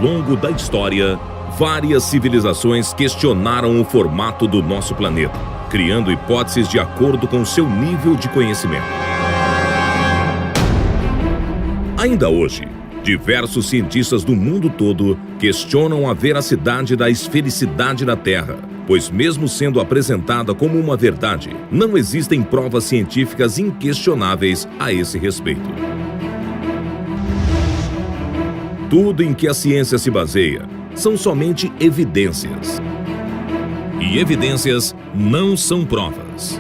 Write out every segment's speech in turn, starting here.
longo da história, várias civilizações questionaram o formato do nosso planeta, criando hipóteses de acordo com seu nível de conhecimento. Ainda hoje, diversos cientistas do mundo todo questionam a veracidade da esfericidade da Terra, pois mesmo sendo apresentada como uma verdade, não existem provas científicas inquestionáveis a esse respeito. Tudo em que a ciência se baseia são somente evidências. E evidências não são provas.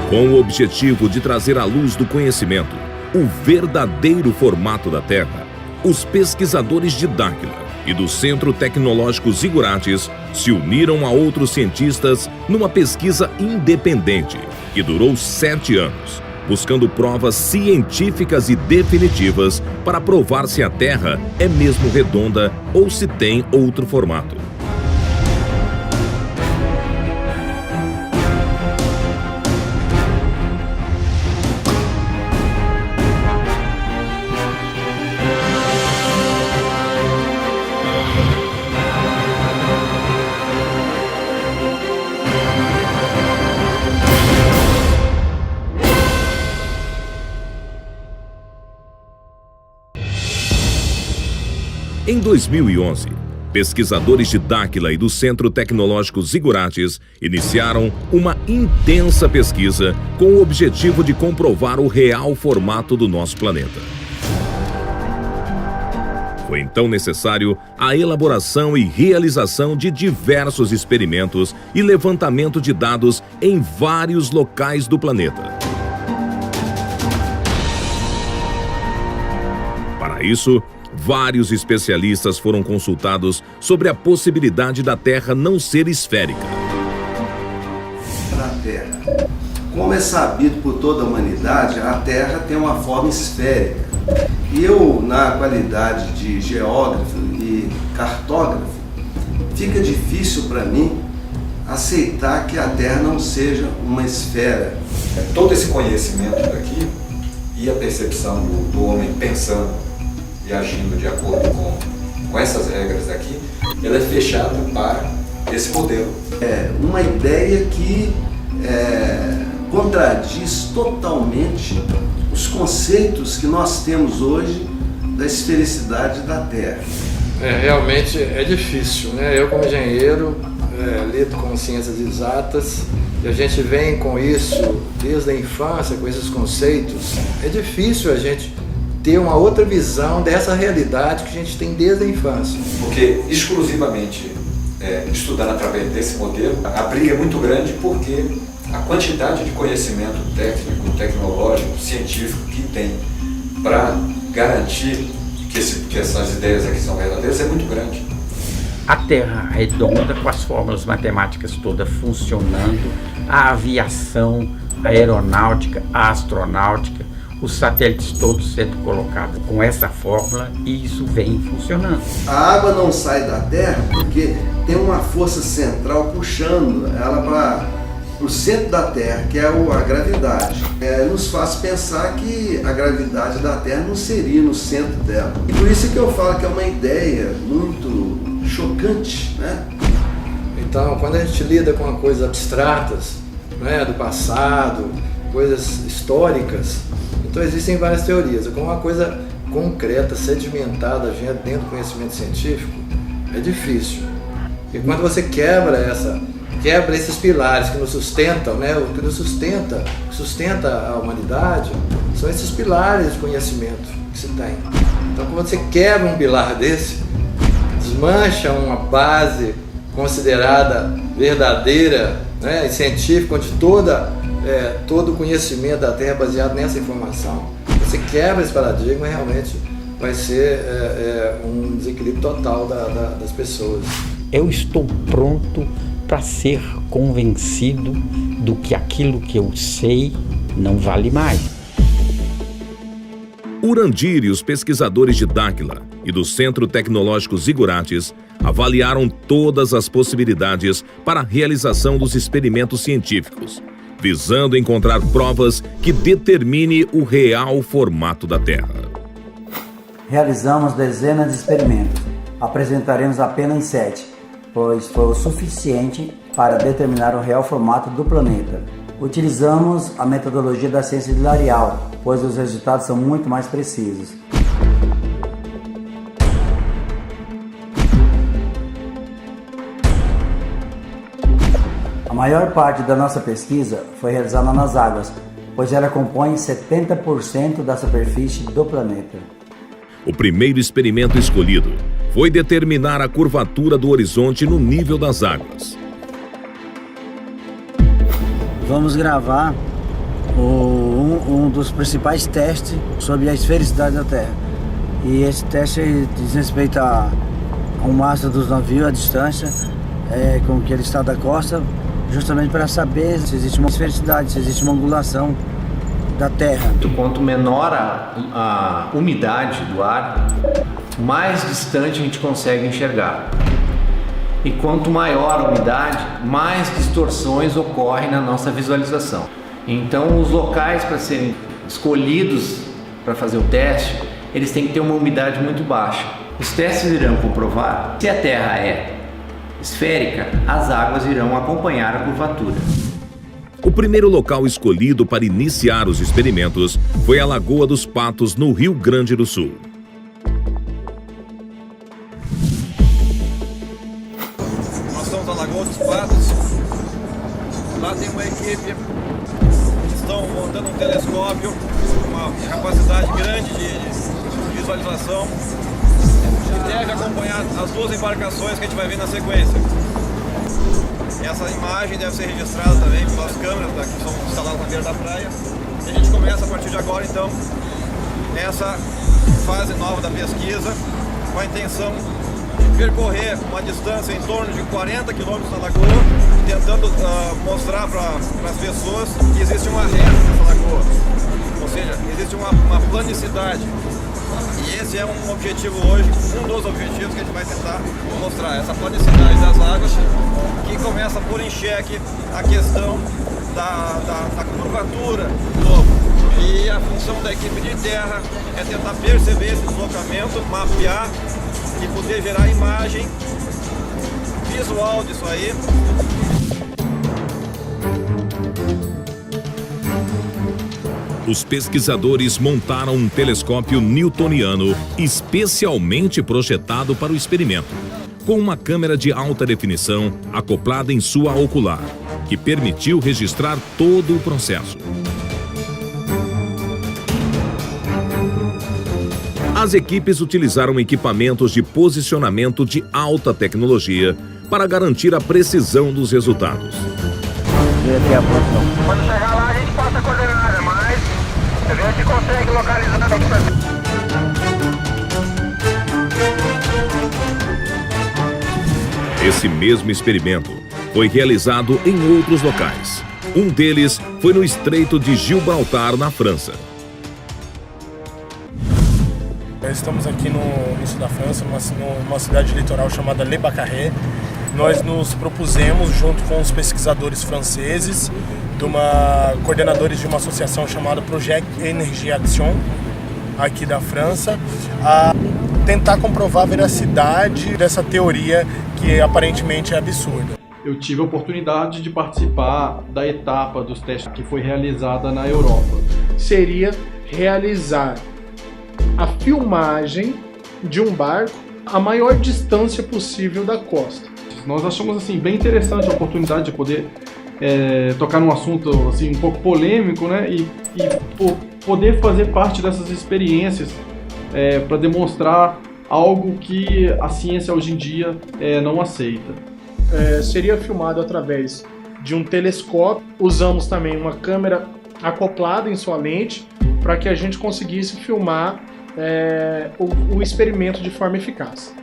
Com o objetivo de trazer à luz do conhecimento o verdadeiro formato da Terra, os pesquisadores de Dáquila e do Centro Tecnológico Zigurates se uniram a outros cientistas numa pesquisa independente que durou 7 anos, buscando provas científicas e definitivas para provar se a Terra é mesmo redonda ou se tem outro formato. Em 2011, pesquisadores de Dáquila e do Centro Tecnológico Zigurates iniciaram uma intensa pesquisa com o objetivo de comprovar o real formato do nosso planeta. Foi então necessário a elaboração e realização de diversos experimentos e levantamento de dados em vários locais do planeta. Para isso, vários especialistas foram consultados sobre a possibilidade da Terra não ser esférica. Na Terra, como é sabido por toda a humanidade, a Terra tem uma forma esférica. E eu, na qualidade de geógrafo e cartógrafo, fica difícil para mim aceitar que a Terra não seja uma esfera. Todo esse conhecimento daqui e a percepção do homem pensando e agindo de acordo com essas regras aqui, ela é fechada para esse modelo. É uma ideia que contradiz totalmente os conceitos que nós temos hoje da esfericidade da Terra. Realmente é difícil, né? Eu, como engenheiro, lido com ciências exatas, e a gente vem com isso desde a infância, com esses conceitos. É difícil a gente ter uma outra visão dessa realidade que a gente tem desde a infância. Porque exclusivamente estudando através desse modelo, a briga é muito grande porque a quantidade de conhecimento técnico, tecnológico, científico que tem para garantir que essas ideias aqui são verdadeiras é muito grande. A Terra redonda, com as fórmulas matemáticas todas funcionando, a aviação, a aeronáutica, a astronáutica, os satélites todos sendo colocados com essa fórmula, e isso vem funcionando. A água não sai da Terra porque tem uma força central puxando ela para o centro da Terra, que é a gravidade. Nos faz pensar que a gravidade da Terra não seria no centro dela. E por isso que eu falo que é uma ideia muito chocante, né? Então, quando a gente lida com coisas abstratas, né, do passado, coisas históricas, então existem várias teorias. Com uma coisa concreta, sedimentada dentro do conhecimento científico, é difícil. E quando você quebra esses pilares que nos sustentam, né, o que nos sustenta a humanidade, são esses pilares de conhecimento que se tem. Então, quando você quebra um pilar desse, desmancha uma base considerada verdadeira, né, e científica, onde todo o conhecimento da Terra é baseado nessa informação. Você quebra esse paradigma, realmente vai ser um desequilíbrio total das pessoas. Eu estou pronto para ser convencido do que aquilo que eu sei não vale mais. Urandir e os pesquisadores de Dáquila e do Centro Tecnológico Zigurates avaliaram todas as possibilidades para a realização dos experimentos científicos, visando encontrar provas que determine o real formato da Terra. Realizamos dezenas de experimentos. Apresentaremos apenas 7, pois foi o suficiente para determinar o real formato do planeta. Utilizamos a metodologia da ciência de L'Arial, pois os resultados são muito mais precisos. A maior parte da nossa pesquisa foi realizada nas águas, pois ela compõe 70% da superfície do planeta. O primeiro experimento escolhido foi determinar a curvatura do horizonte no nível das águas. Vamos gravar um dos principais testes sobre a esfericidade da Terra. E esse teste diz respeito ao mastro dos navios, a distância com que ele está da costa, justamente para saber se existe uma esfericidade, se existe uma angulação da Terra. Quanto menor a umidade do ar, mais distante a gente consegue enxergar. E quanto maior a umidade, mais distorções ocorrem na nossa visualização. Então, os locais para serem escolhidos para fazer o teste, eles têm que ter uma umidade muito baixa. Os testes irão comprovar se a Terra é esférica, as águas irão acompanhar a curvatura. O primeiro local escolhido para iniciar os experimentos foi a Lagoa dos Patos, no Rio Grande do Sul. Nós estamos na Lagoa dos Patos. Lá tem uma equipe que estão montando um telescópio com uma capacidade grande de visualização, que deve acompanhar as duas embarcações que a gente vai ver na sequência. Essa imagem deve ser registrada também pelas câmeras que são instaladas na beira da praia. E a gente começa a partir de agora, então, essa fase nova da pesquisa, com a intenção de percorrer uma distância em torno de 40 quilômetros na lagoa, tentando mostrar para as pessoas que existe uma reta nessa lagoa, ou seja, existe uma planicidade. E esse é um objetivo hoje, um dos objetivos que a gente vai tentar mostrar, essa planicidade das águas, que começa a pôr em xeque a questão da curvatura do globo. E a função da equipe de terra é tentar perceber esse deslocamento, mapear e poder gerar imagem visual disso aí. Os pesquisadores montaram um telescópio newtoniano especialmente projetado para o experimento, com uma câmera de alta definição acoplada em sua ocular, que permitiu registrar todo o processo. As equipes utilizaram equipamentos de posicionamento de alta tecnologia para garantir a precisão dos resultados. Quando chegar lá, a gente passa a coordenada, mas a gente consegue localizar aqui. Esse mesmo experimento foi realizado em outros locais. Um deles foi no Estreito de Gibraltar, na França. Estamos aqui no sul da França, numa cidade litoral chamada Le Baccaré. Nós nos propusemos, junto com os pesquisadores franceses, coordenadores de uma associação chamada Projet Énergie Action, aqui da França, a tentar comprovar a veracidade dessa teoria que aparentemente é absurda. Eu tive a oportunidade de participar da etapa dos testes que foi realizada na Europa. Seria realizar a filmagem de um barco a maior distância possível da costa. Nós achamos assim bem interessante a oportunidade de poder tocar num assunto assim um pouco polêmico, né? E poder fazer parte dessas experiências para demonstrar algo que a ciência hoje em dia não aceita. Seria filmado através de um telescópio. Usamos também uma câmera acoplada em sua lente para que a gente conseguisse filmar o experimento de forma eficaz.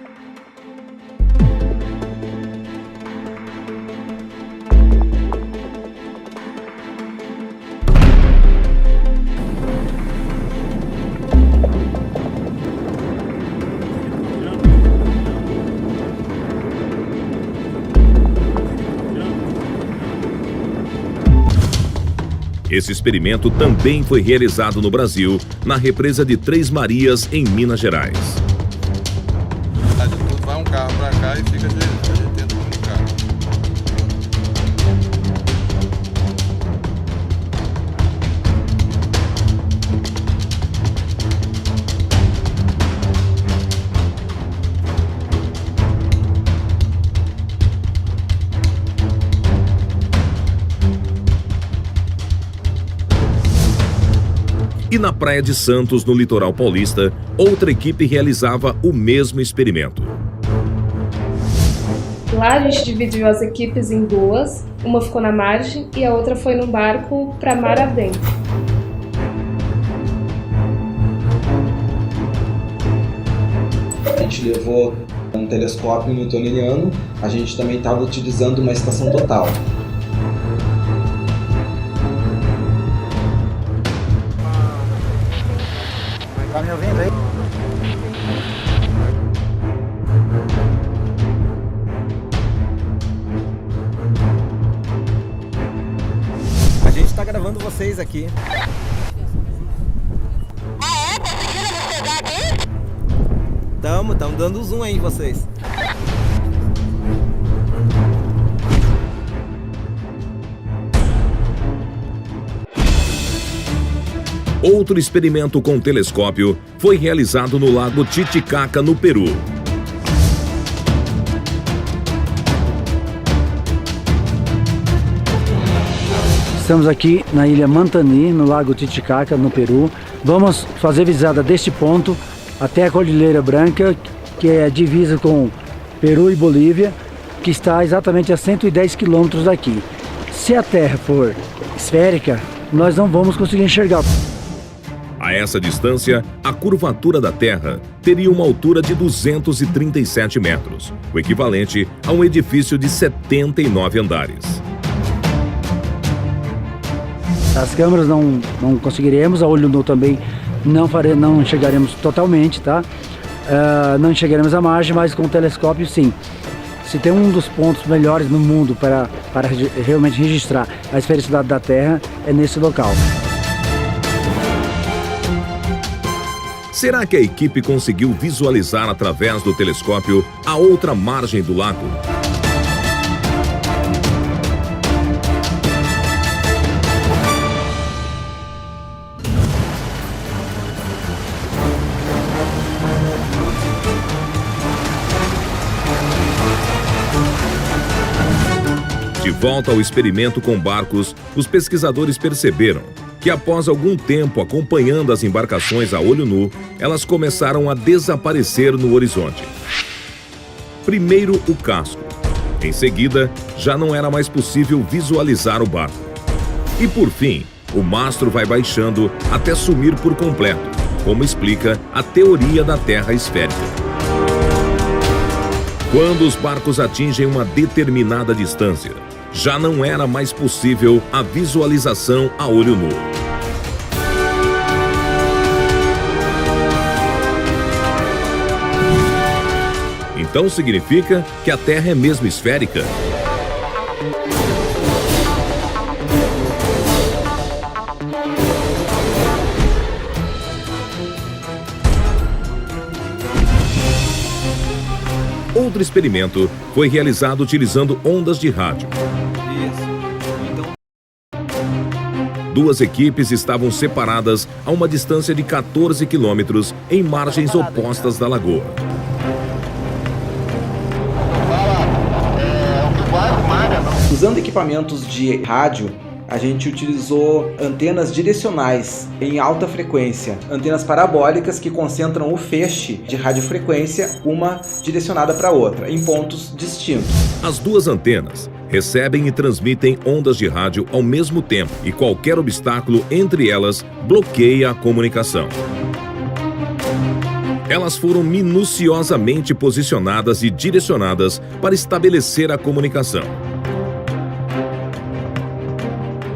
Esse experimento também foi realizado no Brasil, na represa de Três Marias, em Minas Gerais. Vai um carro para cá e fica tenta comunicar. E na Praia de Santos, no litoral paulista, outra equipe realizava o mesmo experimento. Lá a gente dividiu as equipes em duas, uma ficou na margem e a outra foi num barco para mar adentro. A gente levou um telescópio newtoniano, a gente também estava utilizando uma estação total. Tá me ouvindo aí? A gente tá gravando vocês aqui. Ah, é? Conseguiram me pegar aqui? Tamo dando zoom aí em vocês. Outro experimento com telescópio foi realizado no Lago Titicaca, no Peru. Estamos aqui na ilha Mantani, no Lago Titicaca, no Peru. Vamos fazer visada deste ponto até a Cordilheira Branca, que é a divisa com Peru e Bolívia, que está exatamente a 110 quilômetros daqui. Se a Terra for esférica, nós não vamos conseguir enxergar. A essa distância, a curvatura da Terra teria uma altura de 237 metros, o equivalente a um edifício de 79 andares. As câmeras não conseguiremos, a olho nu também não enxergaremos totalmente, tá? Não enxergaremos a margem, mas com o telescópio sim. Se tem um dos pontos melhores no mundo para realmente registrar a esfericidade da Terra, é nesse local. Será que a equipe conseguiu visualizar através do telescópio a outra margem do lago? De volta ao experimento com barcos, os pesquisadores perceberam que após algum tempo acompanhando as embarcações a olho nu, elas começaram a desaparecer no horizonte. Primeiro o casco. Em seguida, já não era mais possível visualizar o barco. E por fim, o mastro vai baixando até sumir por completo, como explica a teoria da Terra esférica. Quando os barcos atingem uma determinada distância, já não era mais possível a visualização a olho nu. Então significa que a Terra é mesmo esférica? Outro experimento foi realizado utilizando ondas de rádio. Duas equipes estavam separadas a uma distância de 14 quilômetros em margens opostas da lagoa. Usando equipamentos de rádio, a gente utilizou antenas direcionais em alta frequência, antenas parabólicas que concentram o feixe de radiofrequência, uma direcionada para a outra, em pontos distintos. As duas antenas recebem e transmitem ondas de rádio ao mesmo tempo e qualquer obstáculo entre elas bloqueia a comunicação. Elas foram minuciosamente posicionadas e direcionadas para estabelecer a comunicação.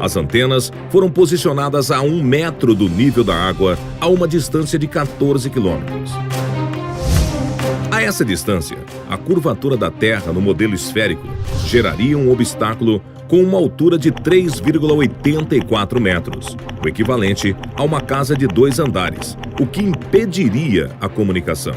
As antenas foram posicionadas a 1 metro do nível da água, a uma distância de 14 quilômetros. A essa distância, a curvatura da Terra no modelo esférico geraria um obstáculo com uma altura de 3,84 metros, o equivalente a uma casa de 2 andares, o que impediria a comunicação.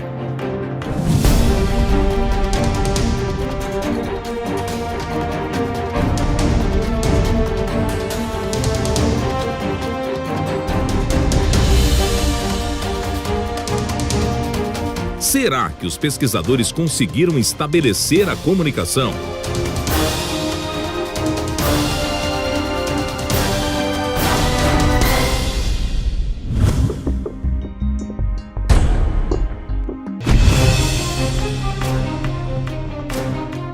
Será que os pesquisadores conseguiram estabelecer a comunicação?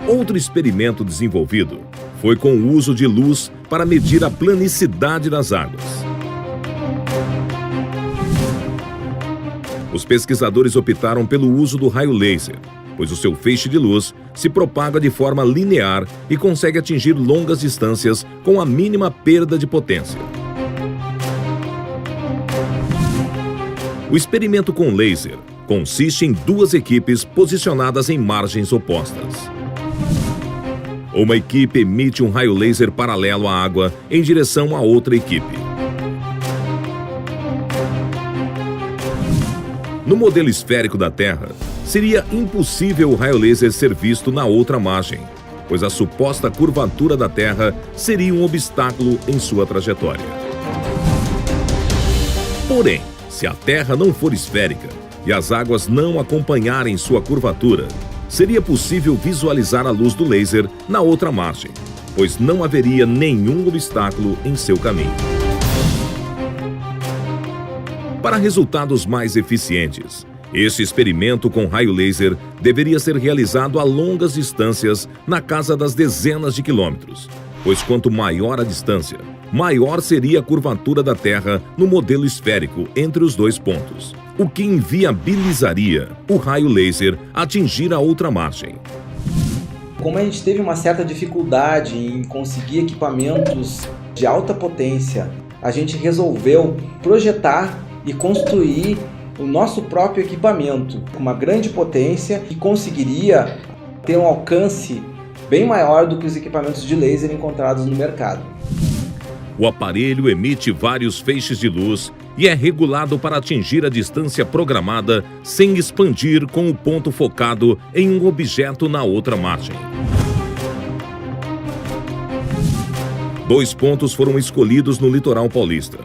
Outro experimento desenvolvido foi com o uso de luz para medir a planicidade das águas. Os pesquisadores optaram pelo uso do raio laser, pois o seu feixe de luz se propaga de forma linear e consegue atingir longas distâncias com a mínima perda de potência. O experimento com laser consiste em 2 equipes posicionadas em margens opostas. Uma equipe emite um raio laser paralelo à água em direção à outra equipe. No modelo esférico da Terra, seria impossível o raio laser ser visto na outra margem, pois a suposta curvatura da Terra seria um obstáculo em sua trajetória. Porém, se a Terra não for esférica e as águas não acompanharem sua curvatura, seria possível visualizar a luz do laser na outra margem, pois não haveria nenhum obstáculo em seu caminho. Para resultados mais eficientes, este experimento com raio laser deveria ser realizado a longas distâncias na casa das dezenas de quilômetros, pois quanto maior a distância, maior seria a curvatura da Terra no modelo esférico entre os 2 pontos, o que inviabilizaria o raio laser atingir a outra margem. Como a gente teve uma certa dificuldade em conseguir equipamentos de alta potência, a gente resolveu projetar e construir o nosso próprio equipamento com uma grande potência que conseguiria ter um alcance bem maior do que os equipamentos de laser encontrados no mercado. O aparelho emite vários feixes de luz e é regulado para atingir a distância programada sem expandir com o ponto focado em um objeto na outra margem. 2 pontos foram escolhidos no litoral paulista.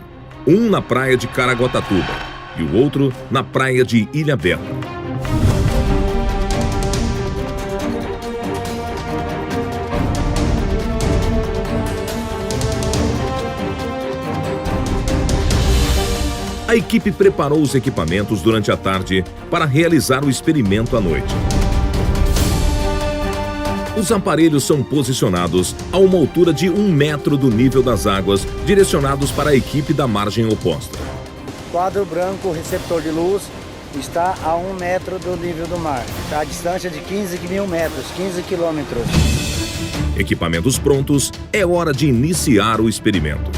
Um na praia de Caraguatatuba e o outro na praia de Ilhabela. A equipe preparou os equipamentos durante a tarde para realizar o experimento à noite. Os aparelhos são posicionados a uma altura de 1 metro do nível das águas, direcionados para a equipe da margem oposta. Quadro branco, receptor de luz, está a 1 metro do nível do mar. Está a distância de 15 mil metros, 15 quilômetros. Equipamentos prontos, é hora de iniciar o experimento.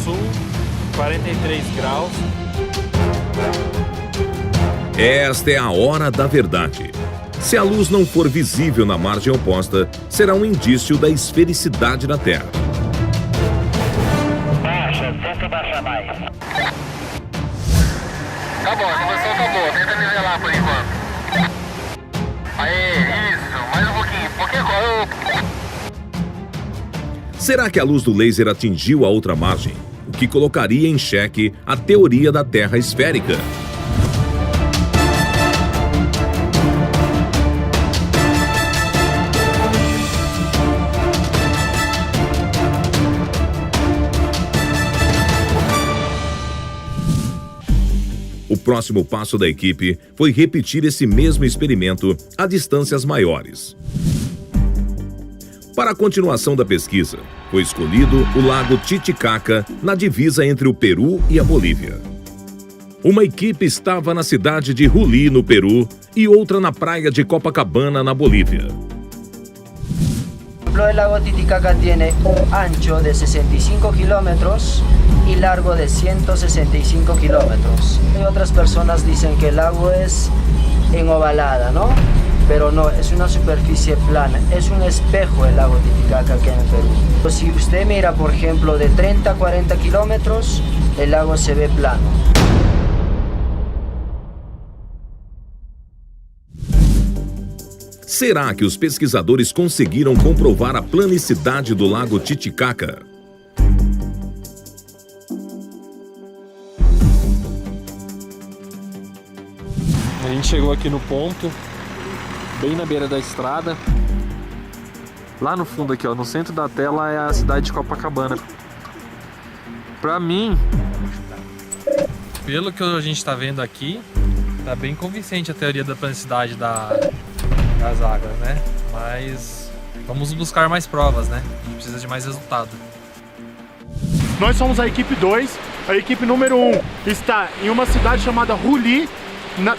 Sul, 43 graus. Esta é a hora da verdade. Se a luz não for visível na margem oposta, será um indício da esfericidade da Terra. Baixa, tenta baixar mais. Tá bom, a conversão tá boa, tenta nivelar por enquanto. Aê, isso, mais um pouquinho Será que a luz do laser atingiu a outra margem, o que colocaria em xeque a teoria da Terra esférica? O próximo passo da equipe foi repetir esse mesmo experimento a distâncias maiores. Para a continuação da pesquisa, foi escolhido o lago Titicaca, na divisa entre o Peru e a Bolívia. Uma equipe estava na cidade de Juli, no Peru, e outra na praia de Copacabana, na Bolívia. El lago Titicaca tiene un ancho de 65 kilómetros y largo de 165 kilómetros. Y otras personas dicen que el lago es en ovalada, ¿no? Pero no, es una superficie plana, es un espejo el lago Titicaca aquí en el Perú. Pues si usted mira, por ejemplo, de 30 a 40 kilómetros, el lago se ve plano. Será que os pesquisadores conseguiram comprovar a planicidade do lago Titicaca? A gente chegou aqui no ponto, bem na beira da estrada. Lá no fundo aqui, ó, no centro da tela é a cidade de Copacabana. Pra mim, pelo que a gente está vendo aqui, tá bem convincente a teoria da planicidade das águas, né? Mas vamos buscar mais provas, né? A gente precisa de mais resultado. Nós somos a equipe 2, a equipe número 1 está em uma cidade chamada Ruli,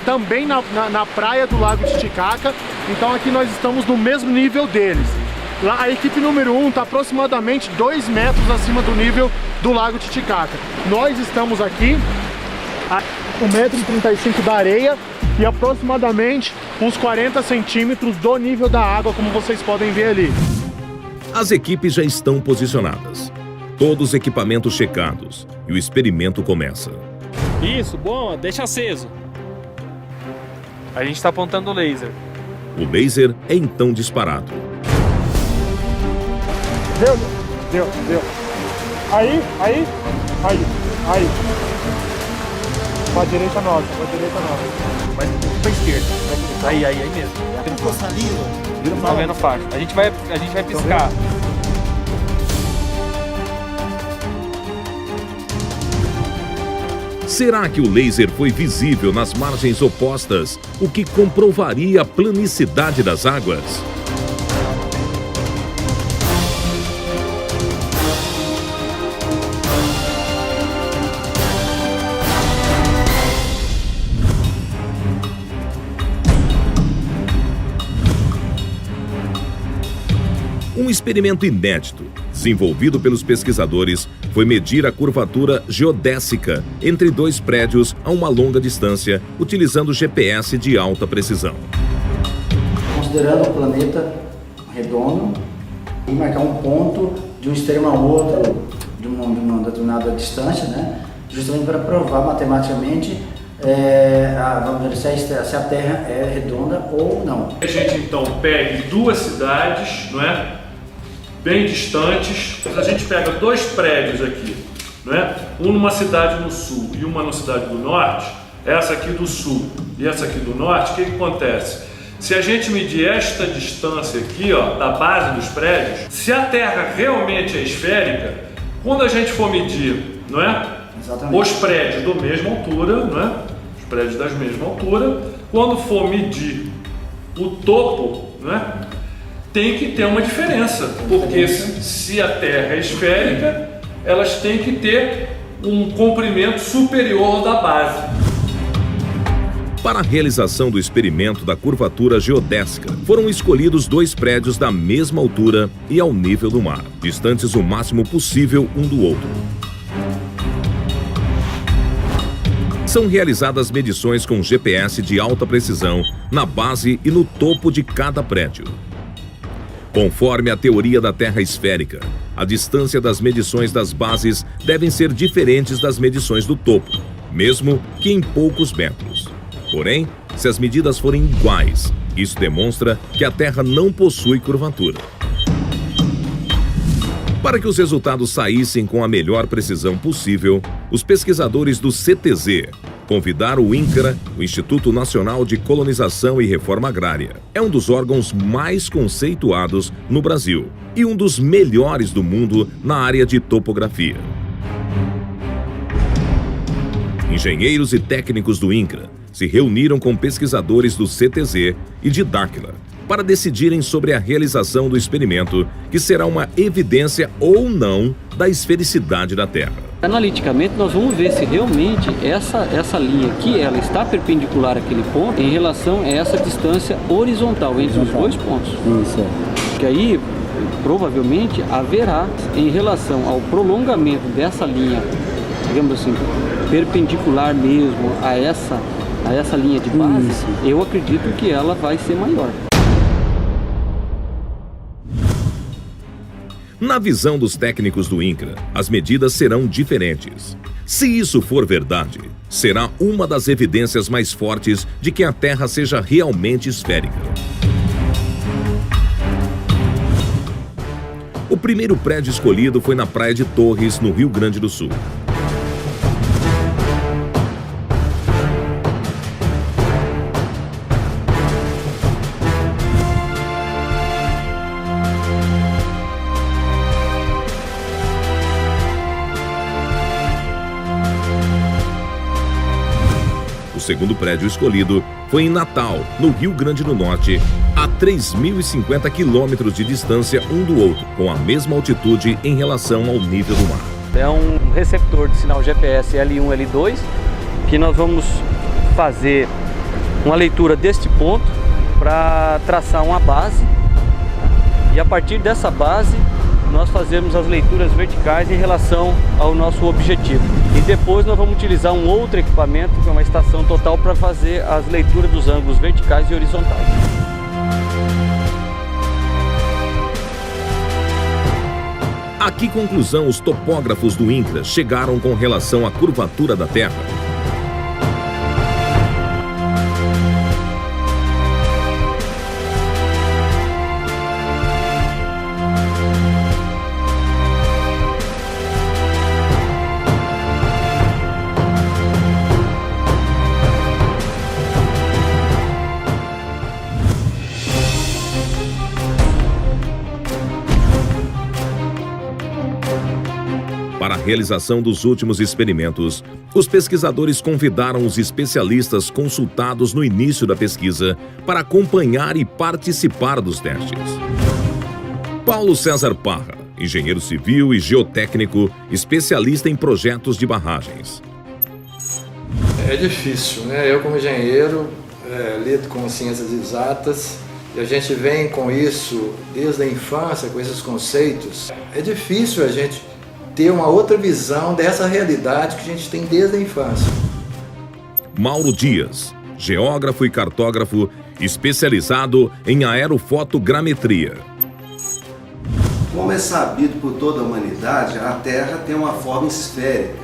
também na praia do lago Titicaca, então aqui nós estamos no mesmo nível deles. Lá a equipe número 1 está aproximadamente 2 metros acima do nível do lago Titicaca. Nós estamos aqui a 1,35 m da areia e aproximadamente uns 40 centímetros do nível da água, como vocês podem ver ali. As equipes já estão posicionadas, todos os equipamentos checados e o experimento começa. Isso, bom, deixa aceso. A gente está apontando o laser. O laser é então disparado. Deu. Aí. Pra direita nossa. Vai pra esquerda. Aí mesmo. Ficou saliva. Tá vendo faixa. A gente vai piscar. Será que o laser foi visível nas margens opostas, o que comprovaria a planicidade das águas? Um experimento inédito, desenvolvido pelos pesquisadores, foi medir a curvatura geodésica entre dois prédios a uma longa distância, utilizando GPS de alta precisão. Considerando o planeta redondo e marcar um ponto de um extremo ao outro de uma determinada distância, né? Justamente para provar matematicamente vamos dizer, se a Terra é redonda ou não. A gente então pegue duas cidades, não é? Bem distantes. A gente pega dois prédios aqui, não é? Um numa cidade no sul e uma na cidade do norte. Essa aqui do sul e essa aqui do norte. O que acontece? Se a gente medir esta distância aqui, ó, da base dos prédios, se a Terra realmente é esférica, quando a gente for medir, não é? Exatamente. Os prédios da mesma altura, não é? Os prédios da mesma altura, quando for medir o topo, não é? Tem que ter uma diferença, porque se a Terra é esférica, elas têm que ter um comprimento superior ao da base. Para a realização do experimento da curvatura geodésica, foram escolhidos dois prédios da mesma altura e ao nível do mar, distantes o máximo possível um do outro. São realizadas medições com GPS de alta precisão na base e no topo de cada prédio. Conforme a teoria da Terra esférica, a distância das medições das bases devem ser diferentes das medições do topo, mesmo que em poucos metros. Porém, se as medidas forem iguais, isso demonstra que a Terra não possui curvatura. Para que os resultados saíssem com a melhor precisão possível, os pesquisadores do CTZ convidaram o INCRA, o Instituto Nacional de Colonização e Reforma Agrária. É um dos órgãos mais conceituados no Brasil e um dos melhores do mundo na área de topografia. Engenheiros e técnicos do INCRA se reuniram com pesquisadores do CTZ e de Dáquila para decidirem sobre a realização do experimento, que será uma evidência ou não da esfericidade da Terra. Analiticamente, nós vamos ver se realmente essa linha aqui, ela está perpendicular àquele ponto em relação a essa distância horizontal entre os dois pontos. Isso. Que aí provavelmente haverá, em relação ao prolongamento dessa linha, digamos assim, perpendicular mesmo a essa linha de base, eu acredito que ela vai ser maior. Na visão dos técnicos do INCRA, as medidas serão diferentes. Se isso for verdade, será uma das evidências mais fortes de que a Terra seja realmente esférica. O primeiro prédio escolhido foi na Praia de Torres, no Rio Grande do Sul. O segundo prédio escolhido foi em Natal, no Rio Grande do Norte, a 3.050 quilômetros de distância um do outro, com a mesma altitude em relação ao nível do mar. É um receptor de sinal GPS L1, L2, que nós vamos fazer uma leitura deste ponto para traçar uma base, e a partir dessa base nós fazemos as leituras verticais em relação ao nosso objetivo. E depois nós vamos utilizar um outro equipamento, que é uma estação total, para fazer as leituras dos ângulos verticais e horizontais. A que conclusão os topógrafos do INCRA chegaram com relação à curvatura da Terra? Para a realização dos últimos experimentos, os pesquisadores convidaram os especialistas consultados no início da pesquisa para acompanhar e participar dos testes. Paulo César Parra, engenheiro civil e geotécnico, especialista em projetos de barragens. É difícil, né? Eu como engenheiro lido com ciências exatas e a gente vem com isso desde a infância, com esses conceitos. É difícil a gente ter uma outra visão dessa realidade que a gente tem desde a infância. Mauro Dias, geógrafo e cartógrafo, especializado em aerofotogrametria. Como é sabido por toda a humanidade, a Terra tem uma forma esférica.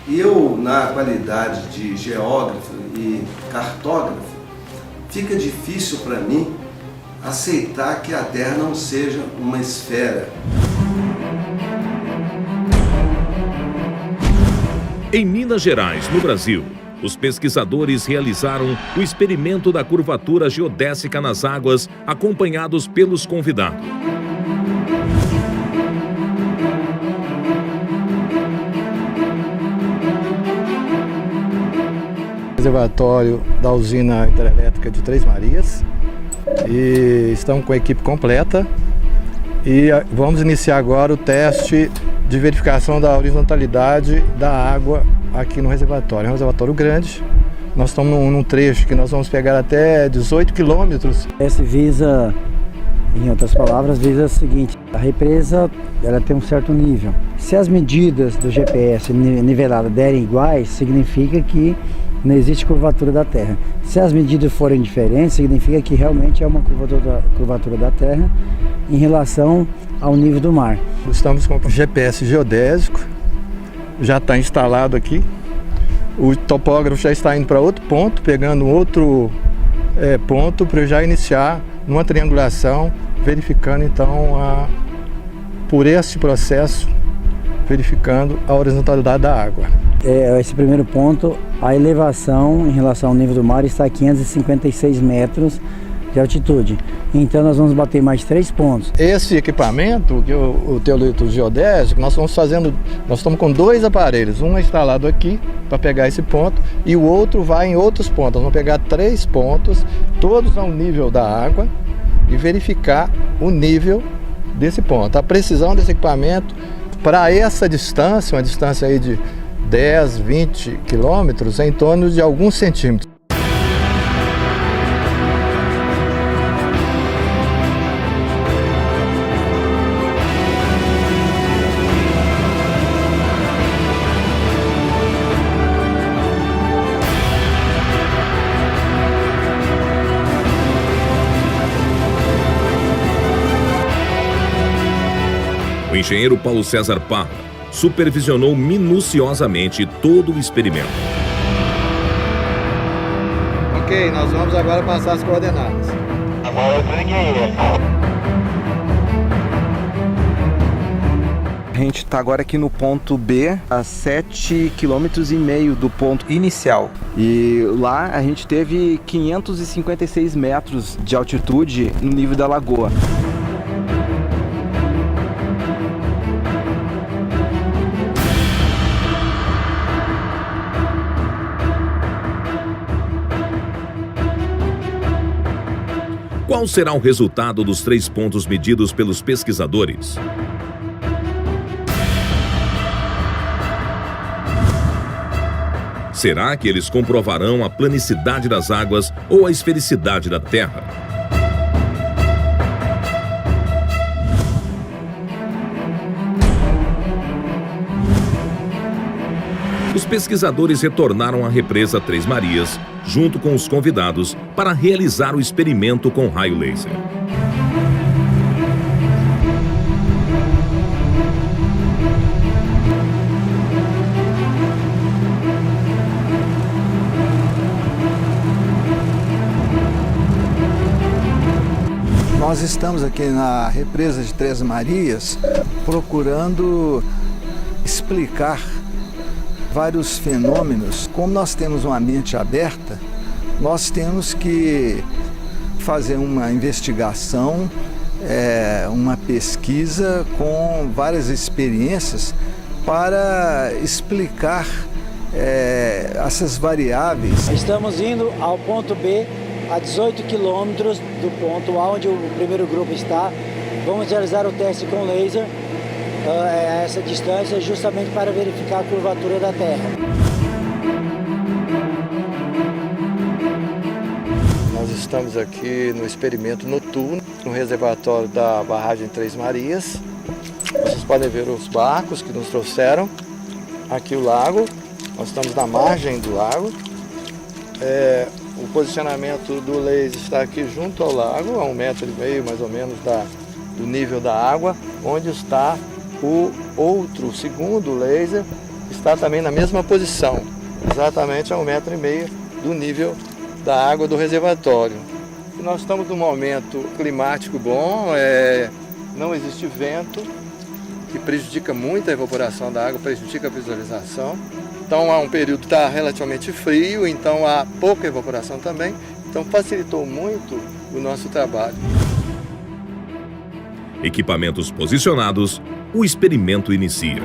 E eu, na qualidade de geógrafo e cartógrafo, fica difícil para mim aceitar que a Terra não seja uma esfera. Em Minas Gerais, no Brasil, os pesquisadores realizaram o experimento da curvatura geodésica nas águas, acompanhados pelos convidados. Reservatório da usina hidrelétrica de Três Marias e estamos com a equipe completa e vamos iniciar agora o teste de verificação da horizontalidade da água aqui no reservatório. É um reservatório grande, nós estamos num trecho que nós vamos pegar até 18 quilômetros. Esse visa, em outras palavras, visa o seguinte: a represa ela tem um certo nível. Se as medidas do GPS nivelado derem iguais, significa que não existe curvatura da Terra. Se as medidas forem diferentes, significa que realmente é uma curvatura da Terra em relação ao nível do mar. Estamos com o GPS geodésico, já está instalado aqui. O topógrafo já está indo para outro ponto, pegando outro ponto para já iniciar numa triangulação, verificando então por esse processo, verificando a horizontalidade da água. Esse primeiro ponto, a elevação em relação ao nível do mar está a 556 metros de altitude. Então nós vamos bater mais 3 pontos. Esse equipamento, que o teolito geodésico, nós estamos com 2 aparelhos. Um é instalado aqui para pegar esse ponto e o outro vai em outros pontos. Nós vamos pegar 3 pontos, todos ao nível da água, e verificar o nível desse ponto. A precisão desse equipamento para essa distância, uma distância aí de 10, 20 quilômetros, é em torno de alguns centímetros. O engenheiro Paulo César Parra supervisionou minuciosamente todo o experimento. Ok, nós vamos agora passar as coordenadas. Agora eu liguei. A gente está agora aqui no ponto B, a 7,5 km do ponto inicial. E lá a gente teve 556 metros de altitude no nível da lagoa. Qual será o resultado dos 3 pontos medidos pelos pesquisadores? Será que eles comprovarão a planicidade das águas ou a esfericidade da Terra? Os pesquisadores retornaram à represa Três Marias, junto com os convidados, para realizar o experimento com raio laser. Nós estamos aqui na represa de Três Marias procurando explicar vários fenômenos. Como nós temos uma mente aberta, nós temos que fazer uma investigação, uma pesquisa com várias experiências para explicar essas variáveis. Estamos indo ao ponto B, a 18 quilômetros do ponto onde o primeiro grupo está. Vamos realizar o teste com laser a essa distância, justamente para verificar a curvatura da Terra. Nós estamos aqui no experimento noturno, no reservatório da barragem Três Marias. Vocês podem ver os barcos que nos trouxeram. Aqui o lago, nós estamos na margem do lago. O posicionamento do laser está aqui junto ao lago, a 1,5 metro mais ou menos do nível da água, onde está o segundo laser, está também na mesma posição, exatamente a 1,5 metro do nível da água do reservatório. E nós estamos num momento climático bom, não existe vento, que prejudica muito a evaporação da água, prejudica a visualização. Então há um período que está relativamente frio, então há pouca evaporação também, então facilitou muito o nosso trabalho. Equipamentos posicionados, o experimento inicia.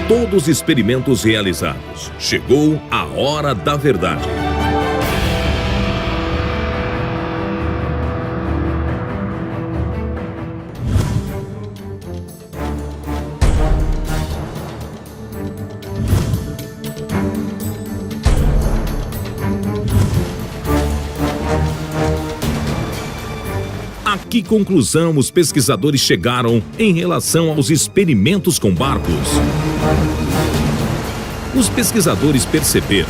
Todos os experimentos realizados. Chegou a hora da verdade. A que conclusão os pesquisadores chegaram em relação aos experimentos com barcos? Os pesquisadores perceberam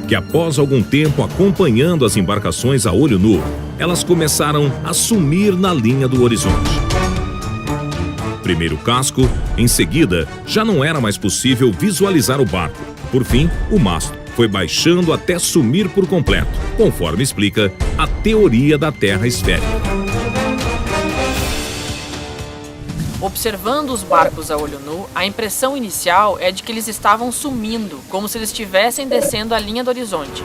que após algum tempo acompanhando as embarcações a olho nu, elas começaram a sumir na linha do horizonte. Primeiro o casco, em seguida, já não era mais possível visualizar o barco. Por fim, o mastro foi baixando até sumir por completo, conforme explica a teoria da Terra esférica. Observando os barcos a olho nu, a impressão inicial é de que eles estavam sumindo, como se eles estivessem descendo a linha do horizonte.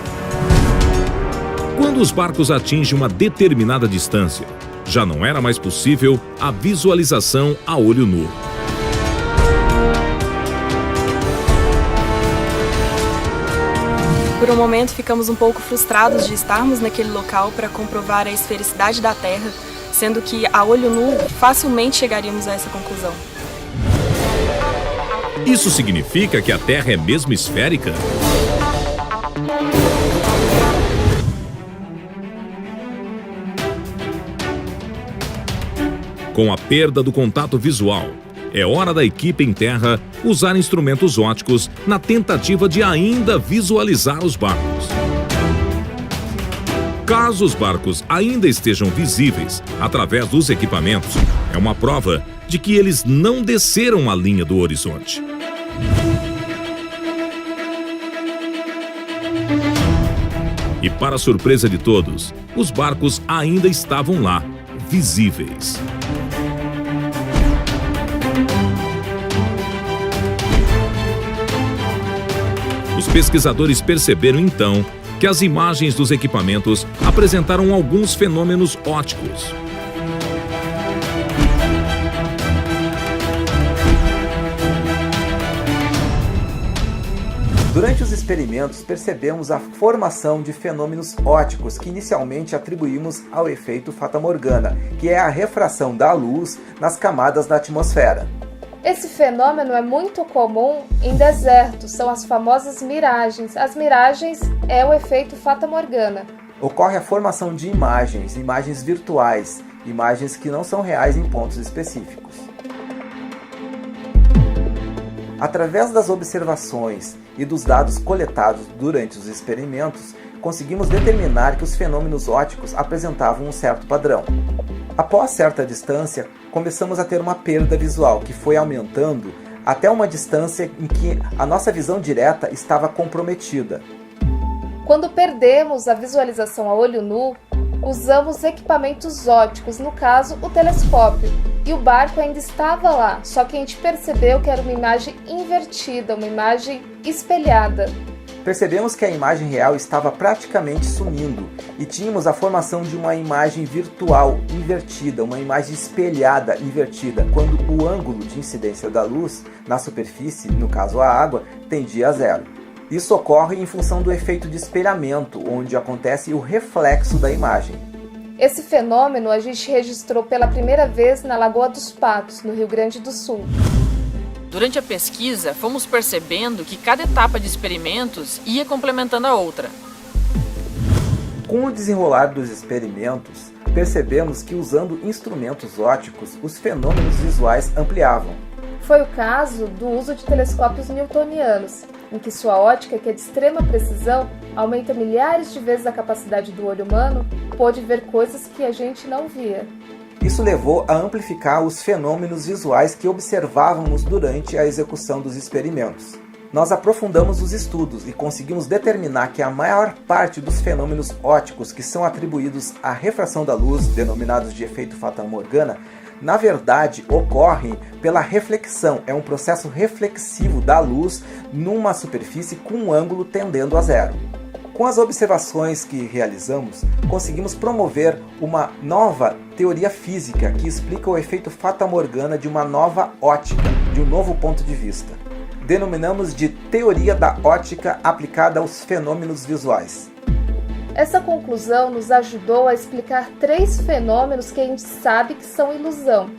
Quando os barcos atingem uma determinada distância, já não era mais possível a visualização a olho nu. Por um momento ficamos um pouco frustrados de estarmos naquele local para comprovar a esfericidade da Terra, sendo que a olho nu facilmente chegaríamos a essa conclusão. Isso significa que a Terra é mesmo esférica? Com a perda do contato visual, é hora da equipe em terra usar instrumentos ópticos na tentativa de ainda visualizar os barcos. Caso os barcos ainda estejam visíveis através dos equipamentos, é uma prova de que eles não desceram a linha do horizonte. E para surpresa de todos, os barcos ainda estavam lá, visíveis. Os pesquisadores perceberam então que as imagens dos equipamentos apresentaram alguns fenômenos ópticos. Durante os experimentos, percebemos a formação de fenômenos ópticos que inicialmente atribuímos ao efeito fatamorgana, que é a refração da luz nas camadas da atmosfera. Esse fenômeno é muito comum em desertos, são as famosas miragens. As miragens é o efeito fatamorgana. Ocorre a formação de imagens virtuais, imagens que não são reais em pontos específicos. Através das observações e dos dados coletados durante os experimentos, conseguimos determinar que os fenômenos ópticos apresentavam um certo padrão. Após certa distância, começamos a ter uma perda visual, que foi aumentando até uma distância em que a nossa visão direta estava comprometida. Quando perdemos a visualização a olho nu, usamos equipamentos ópticos, no caso o telescópio, e o barco ainda estava lá, só que a gente percebeu que era uma imagem invertida, uma imagem espelhada. Percebemos que a imagem real estava praticamente sumindo e tínhamos a formação de uma imagem virtual invertida, uma imagem espelhada invertida, quando o ângulo de incidência da luz na superfície, no caso a água, tendia a zero. Isso ocorre em função do efeito de espelhamento, onde acontece o reflexo da imagem. Esse fenômeno a gente registrou pela primeira vez na Lagoa dos Patos, no Rio Grande do Sul. Durante a pesquisa, fomos percebendo que cada etapa de experimentos ia complementando a outra. Com o desenrolar dos experimentos, percebemos que usando instrumentos ópticos, os fenômenos visuais ampliavam. Foi o caso do uso de telescópios newtonianos, em que sua ótica, que é de extrema precisão, aumenta milhares de vezes a capacidade do olho humano, pôde ver coisas que a gente não via. Isso levou a amplificar os fenômenos visuais que observávamos durante a execução dos experimentos. Nós aprofundamos os estudos e conseguimos determinar que a maior parte dos fenômenos ópticos que são atribuídos à refração da luz, denominados de efeito fatamorgana, na verdade ocorrem pela reflexão. É um processo reflexivo da luz numa superfície com um ângulo tendendo a zero. Com as observações que realizamos, conseguimos promover uma nova teoria física que explica o efeito fatamorgana de uma nova ótica, de um novo ponto de vista. Denominamos de teoria da ótica aplicada aos fenômenos visuais. Essa conclusão nos ajudou a explicar 3 fenômenos que a gente sabe que são ilusão.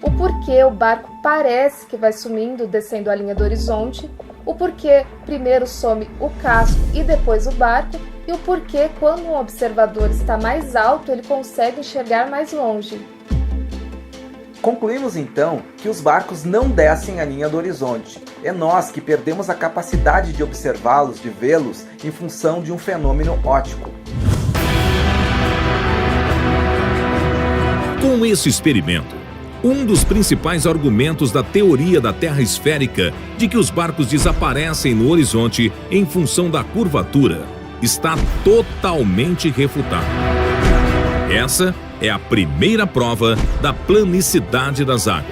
O porquê o barco parece que vai sumindo, descendo a linha do horizonte, o porquê primeiro some o casco e depois o barco, e o porquê quando um observador está mais alto ele consegue enxergar mais longe. Concluímos então que os barcos não descem a linha do horizonte. É nós que perdemos a capacidade de observá-los, de vê-los, em função de um fenômeno óptico. Com esse experimento, um dos principais argumentos da teoria da Terra esférica de que os barcos desaparecem no horizonte em função da curvatura está totalmente refutado. Essa é a primeira prova da planicidade das águas.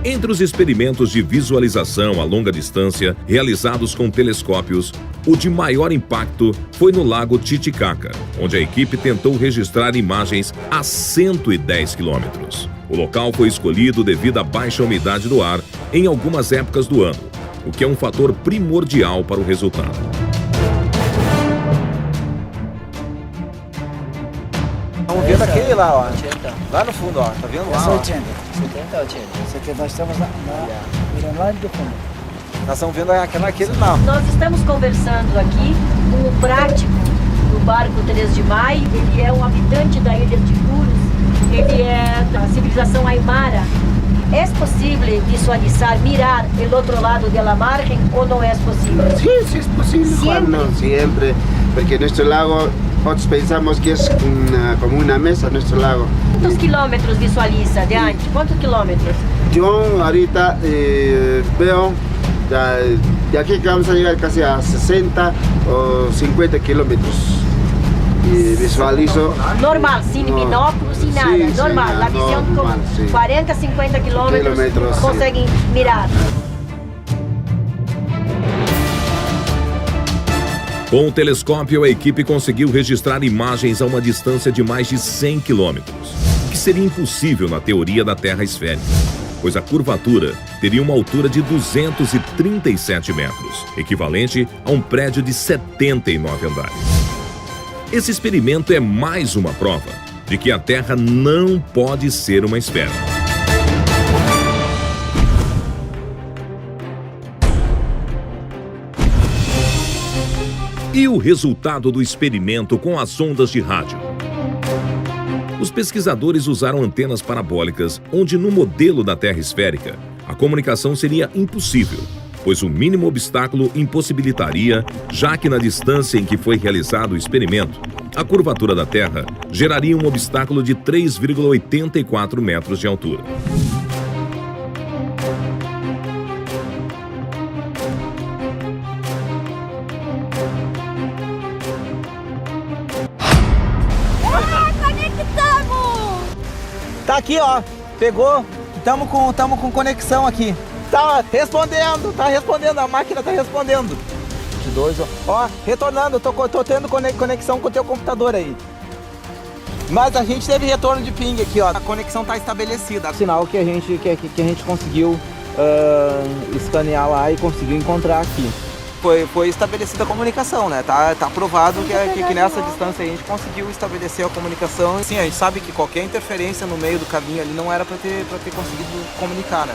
Entre os experimentos de visualização a longa distância realizados com telescópios, o de maior impacto foi no Lago Titicaca, onde a equipe tentou registrar imagens a 110 quilômetros. O local foi escolhido devido à baixa umidade do ar em algumas épocas do ano, o que é um fator primordial para o resultado. Estamos vendo aquele lá, ó. Lá no fundo, ó. Tá vendo lá? Essa Ó. 80. 70, nós estamos mirando lá do fundo. Nós estamos vendo aquele lá. Nós estamos conversando aqui com o prático do barco 3 de Maio. Ele é um habitante da ilha de Puros. Ele é da civilização Aymara. É possível visualizar, mirar o outro lado da margem ou não é possível? Sí, sí es posible, Juan, no, siempre, porque nuestro lago, nosotros pensamos que es como una mesa nuestro lago. Quantos quilômetros visualiza de antes? Quantos quilômetros? Yo ahorita veo de aquí que vamos a llegar casi a 60 o 50 kilómetros. E visualizo... Normal, sem binóculos, sem nada, sim, normal. sim, A visão normal, com sim. 40, 50 quilômetros sim. conseguem mirar. Com o telescópio, a equipe conseguiu registrar imagens a uma distância de mais de 100 quilômetros, o que seria impossível na teoria da Terra esférica, pois a curvatura teria uma altura de 237 metros, equivalente a um prédio de 79 andares. Esse experimento é mais uma prova de que a Terra não pode ser uma esfera. E o resultado do experimento com as ondas de rádio? Os pesquisadores usaram antenas parabólicas, onde no modelo da Terra esférica, a comunicação seria impossível, pois o mínimo obstáculo impossibilitaria, já que na distância em que foi realizado o experimento, a curvatura da Terra geraria um obstáculo de 3,84 metros de altura. Tá aqui, ó. Pegou. Tamo com conexão aqui. Tá respondendo, a máquina tá respondendo. 22, ó, retornando, tô tendo conexão com o teu computador aí. Mas a gente teve retorno de ping aqui, ó. A conexão tá estabelecida. Sinal que a gente conseguiu escanear lá e conseguiu encontrar aqui. Foi estabelecida a comunicação, né? Tá provado que nessa distância a gente conseguiu estabelecer a comunicação. Sim, a gente sabe que qualquer interferência no meio do caminho ali não era para ter conseguido comunicar, né?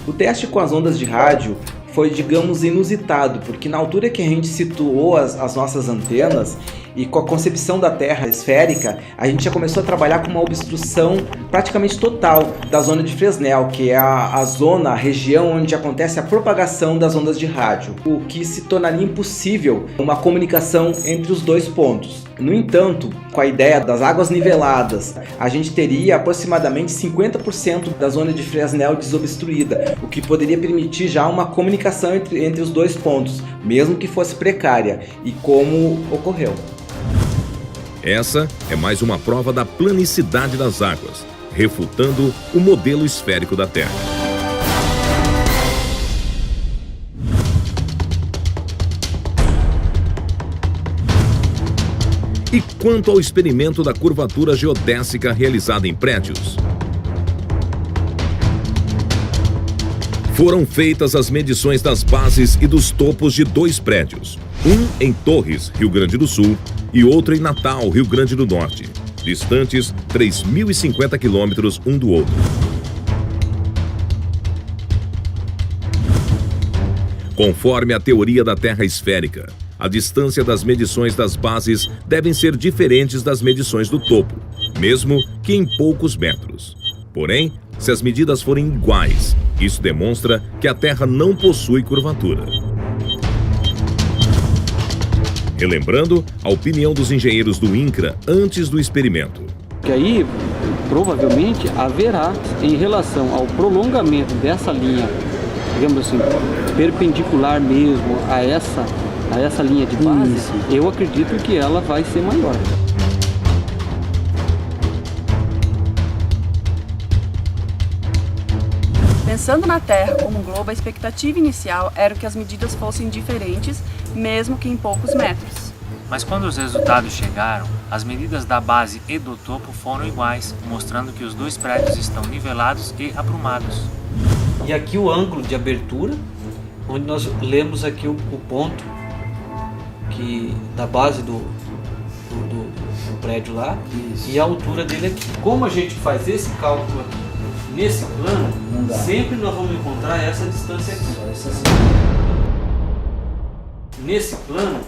O teste com as ondas de rádio foi, digamos, inusitado, porque na altura que a gente situou as nossas antenas e com a concepção da Terra esférica, a gente já começou a trabalhar com uma obstrução praticamente total da zona de Fresnel, que é a região onde acontece a propagação das ondas de rádio, o que se tornaria impossível uma comunicação entre os dois pontos. No entanto, com a ideia das águas niveladas, a gente teria aproximadamente 50% da zona de Fresnel desobstruída, o que poderia permitir já uma comunicação entre os dois pontos, mesmo que fosse precária, e como ocorreu. Essa é mais uma prova da planicidade das águas, refutando o modelo esférico da Terra. E quanto ao experimento da curvatura geodésica realizada em prédios? Foram feitas as medições das bases e dos topos de 2 prédios, um em Torres, Rio Grande do Sul, e outro em Natal, Rio Grande do Norte, distantes 3.050 quilômetros um do outro. Conforme a teoria da Terra esférica, a distância das medições das bases devem ser diferentes das medições do topo, mesmo que em poucos metros. Porém, se as medidas forem iguais, isso demonstra que a Terra não possui curvatura. Relembrando a opinião dos engenheiros do INCRA antes do experimento. Que aí, provavelmente, haverá, em relação ao prolongamento dessa linha, digamos assim, perpendicular mesmo a essa linha de base, eu acredito que ela vai ser maior. Pensando na Terra como um globo, a expectativa inicial era que as medidas fossem diferentes, mesmo que em poucos metros. Mas quando os resultados chegaram, as medidas da base e do topo foram iguais, mostrando que os 2 prédios estão nivelados e aprumados. E aqui o ângulo de abertura, onde nós lemos aqui o ponto que, da base do prédio lá. Isso. E a altura dele aqui. Como a gente faz esse cálculo aqui nesse plano, sempre nós vamos encontrar essa distância aqui. Nesse plano,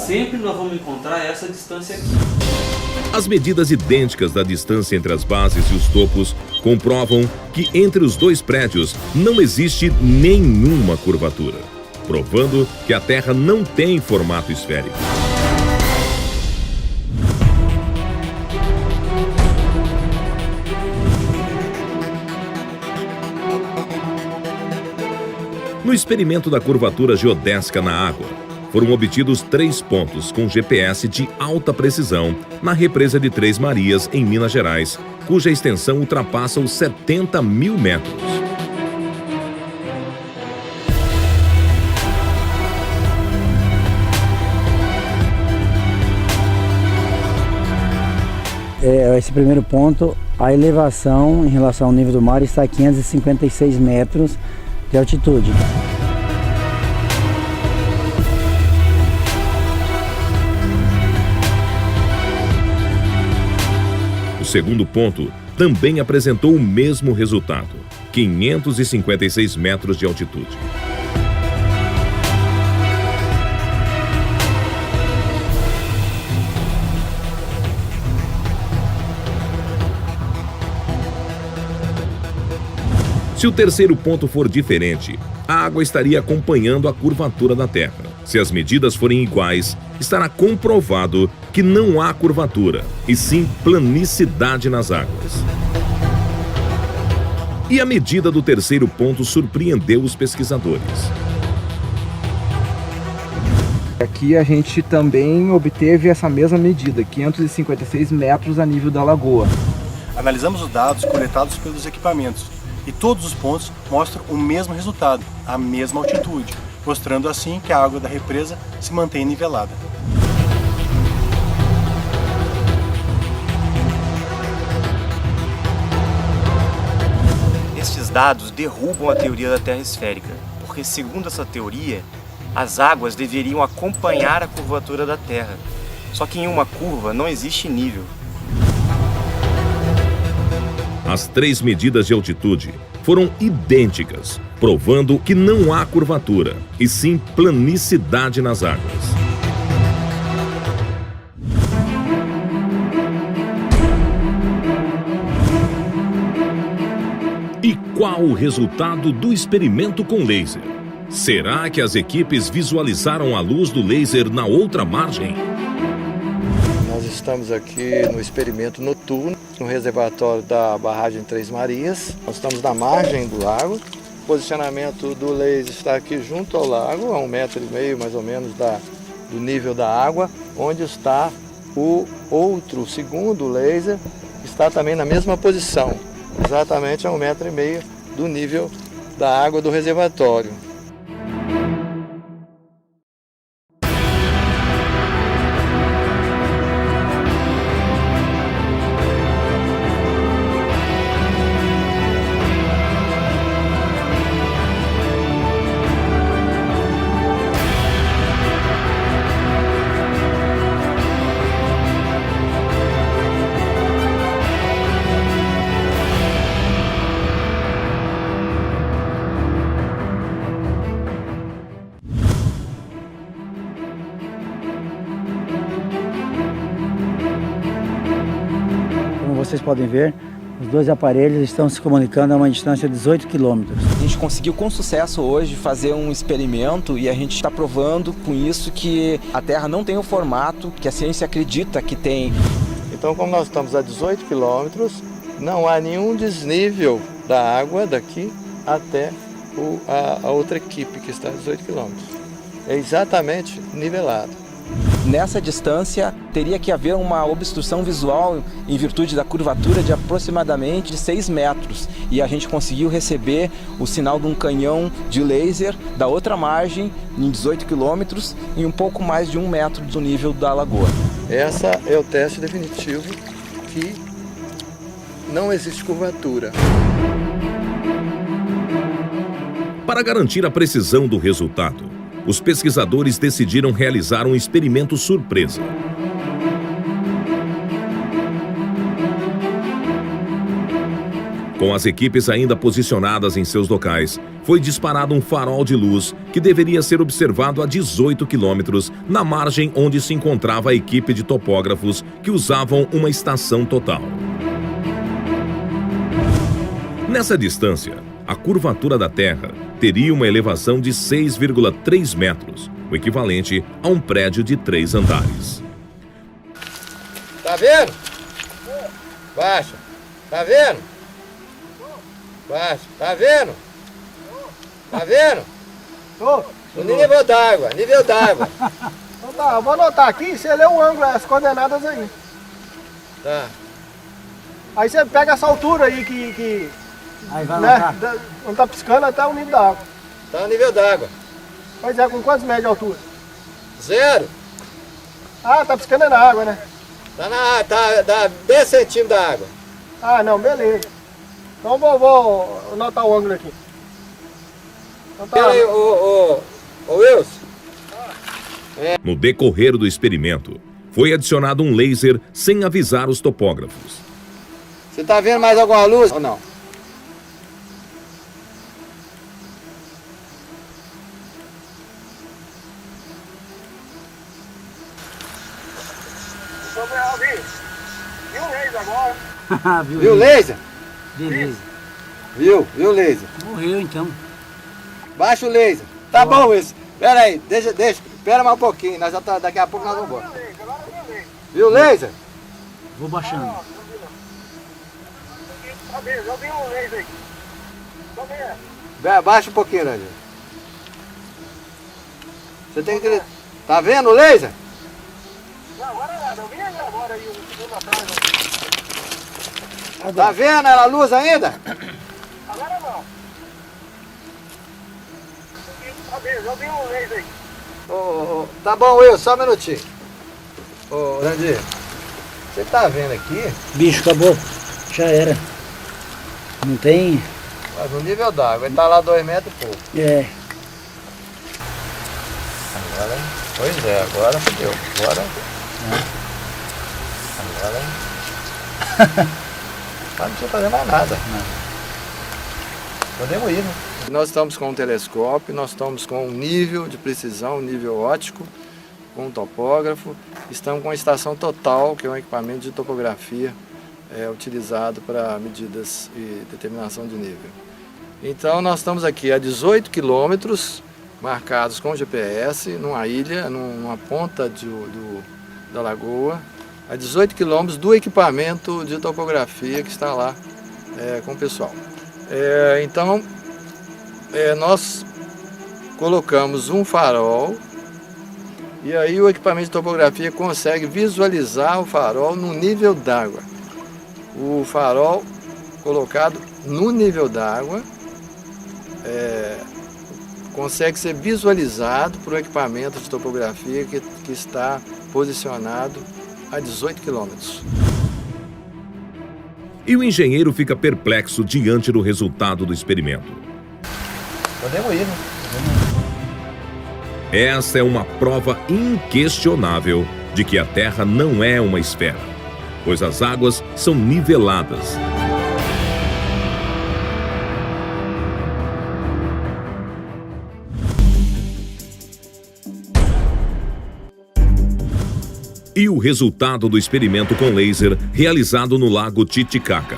sempre nós vamos encontrar essa distância aqui. As medidas idênticas da distância entre as bases e os topos comprovam que entre os dois prédios não existe nenhuma curvatura, provando que a Terra não tem formato esférico. No experimento da curvatura geodésica na água, foram obtidos 3 pontos com GPS de alta precisão na represa de Três Marias, em Minas Gerais, cuja extensão ultrapassa os 70 mil metros. Esse primeiro ponto, a elevação em relação ao nível do mar está a 556 metros de altitude. O segundo ponto também apresentou o mesmo resultado, 556 metros de altitude. Se o terceiro ponto for diferente, a água estaria acompanhando a curvatura da Terra. Se as medidas forem iguais, estará comprovado que não há curvatura, e sim planicidade nas águas. E a medida do terceiro ponto surpreendeu os pesquisadores. Aqui a gente também obteve essa mesma medida, 556 metros a nível da lagoa. Analisamos os dados coletados pelos equipamentos e todos os pontos mostram o mesmo resultado, a mesma altitude, mostrando assim que a água da represa se mantém nivelada. Estes dados derrubam a teoria da Terra esférica, porque segundo essa teoria, as águas deveriam acompanhar a curvatura da Terra. Só que em uma curva não existe nível. As 3 medidas de altitude foram idênticas, provando que não há curvatura, e sim planicidade nas águas. E qual o resultado do experimento com laser? Será que as equipes visualizaram a luz do laser na outra margem? Nós estamos aqui no experimento noturno, no reservatório da barragem Três Marias. Nós estamos na margem do lago. O posicionamento do laser está aqui junto ao lago, a 1,5 metro mais ou menos do nível da água, onde está o outro, segundo laser, está também na mesma posição, exatamente a 1,5 metro do nível da água do reservatório. Vocês podem ver, os dois aparelhos estão se comunicando a uma distância de 18 quilômetros. A gente conseguiu com sucesso hoje fazer um experimento e a gente está provando com isso que a Terra não tem o formato que a ciência acredita que tem. Então, como nós estamos a 18 quilômetros, não há nenhum desnível da água daqui até a outra equipe que está a 18 quilômetros. É exatamente nivelado. Nessa distância, teria que haver uma obstrução visual em virtude da curvatura de aproximadamente 6 metros. E a gente conseguiu receber o sinal de um canhão de laser da outra margem, em 18 quilômetros, e um pouco mais de 1 metro do nível da lagoa. Essa é o teste definitivo que não existe curvatura. Para garantir a precisão do resultado, os pesquisadores decidiram realizar um experimento surpresa. Com as equipes ainda posicionadas em seus locais, foi disparado um farol de luz que deveria ser observado a 18 quilômetros na margem onde se encontrava a equipe de topógrafos que usavam uma estação total. Nessa distância, a curvatura da Terra teria uma elevação de 6,3 metros, o equivalente a um prédio de 3 andares. Tá vendo? Baixa. Tá vendo? Baixa. Tá vendo? Tá vendo? O nível d'água, nível d'água. Então tá, eu vou anotar aqui, você lê o ângulo, as coordenadas aí. Tá. Aí você pega essa altura aí que aí vai né, não tá piscando até o nível da água. Tá o nível d'água. Pois é, com quantos metros de altura? 0. Ah, tá piscando é na água, né? Dá 10 centímetros da água. Ah, não, beleza. Então vou anotar o ângulo aqui. Então tá. Pera aí, ô Wilson. No decorrer do experimento, foi adicionado um laser sem avisar os topógrafos. Você tá vendo mais alguma luz ou não? Viu o laser agora? Viu o laser? Beleza. Viu o laser. Morreu então. Baixa o laser. Tá bom, Wilson. Pera aí, deixa. Espera mais um pouquinho. Nós já tá, daqui a pouco nós vamos embora. Viu o laser? Vou baixando. Eu vi o laser aí. Baixa um pouquinho, Rangel. Você tem que... Tá vendo o laser? Não, agora nada. Eu vi ele agora aí, um segundo atrás. Tá vendo a luz ainda? Agora não. Eu vi o laser aí. Tá bom, Wilson, só um minutinho. Ô, Randir, você tá vendo aqui? Bicho, acabou. Já era. Não tem... Mas no nível d'água, ele tá lá 2 metros e pouco. É. Agora, pois é, agora fodeu. Agora não precisa fazer mais nada. Podemos ir, né? Nós estamos com um telescópio, nós estamos com um nível de precisão, um nível óptico, com um topógrafo. Estamos com a estação total, que é um equipamento de topografia utilizado para medidas e determinação de nível. Então nós estamos aqui a 18 quilômetros, marcados com GPS, numa ilha, numa ponta da lagoa, a 18 quilômetros do equipamento de topografia que está lá com o pessoal. Então, nós colocamos um farol e aí o equipamento de topografia consegue visualizar o farol no nível d'água. O farol colocado no nível d'água consegue ser visualizado por um equipamento de topografia que está posicionado a 18 quilômetros. E o engenheiro fica perplexo diante do resultado do experimento. Podemos ir, né? Essa é uma prova inquestionável de que a Terra não é uma esfera, pois as águas são niveladas. E o resultado do experimento com laser realizado no Lago Titicaca.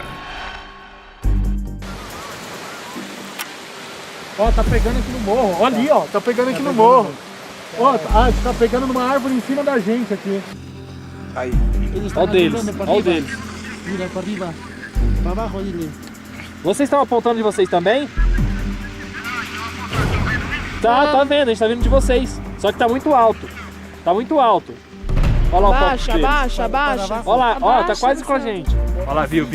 Ó, tá pegando aqui no morro. Olha ali, ó, tá pegando aqui no morro. Ó, tá pegando numa árvore em cima da gente aqui. Aí. Olha o deles, olha o deles. Mira, para arriba. Para abaixo ali. Vocês estão apontando de vocês também? Tá vendo, a gente tá vendo de vocês. Só que tá muito alto. Tá muito alto. Olha lá o foco deles. Abaixa. Olha lá, ó, tá Abaixa, quase com a você. gente. Olha lá, viu?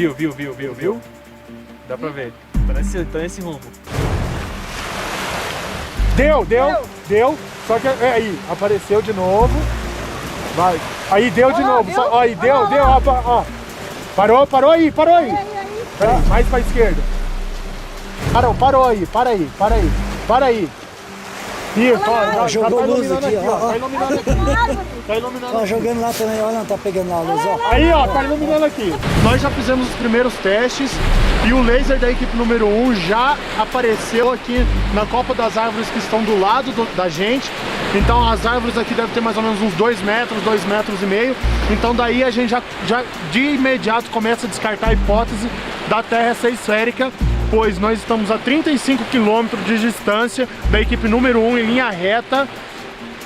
Dá pra ver. Tá nesse rumo. Deu. Só que aí, apareceu de novo. Vai. Aí deu de novo. Ó, aí deu, ó. Parou aí. Peraí, mais pra esquerda. Parou aí, para aí. Para aí. Isso, ó, jogou tá luz aqui, ó. Tá iluminando aqui. Tá iluminando Ó, aqui. jogando lá também, olha, não tá pegando a luz, ó. Aí, ó, tá iluminando aqui. Nós já fizemos os primeiros testes e o laser da equipe número 1 já apareceu aqui na copa das árvores que estão do lado da gente. Então as árvores aqui devem ter mais ou menos uns 2 metros, 2,5 metros. Então daí a gente já de imediato começa a descartar a hipótese da Terra ser esférica, pois nós estamos a 35 quilômetros de distância da equipe número 1 em linha reta,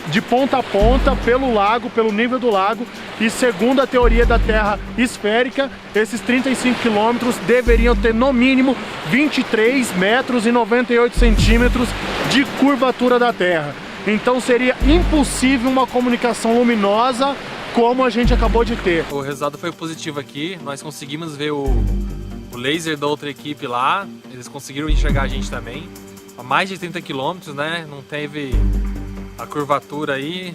de ponta a ponta, pelo lago, pelo nível do lago, e segundo a teoria da Terra esférica, esses 35 quilômetros deveriam ter no mínimo 23 metros e 98 centímetros de curvatura da Terra. Então seria impossível uma comunicação luminosa como a gente acabou de ter. O resultado foi positivo aqui, nós conseguimos ver o laser da outra equipe lá, eles conseguiram enxergar a gente também, a mais de 30 quilômetros, né, não teve a curvatura aí,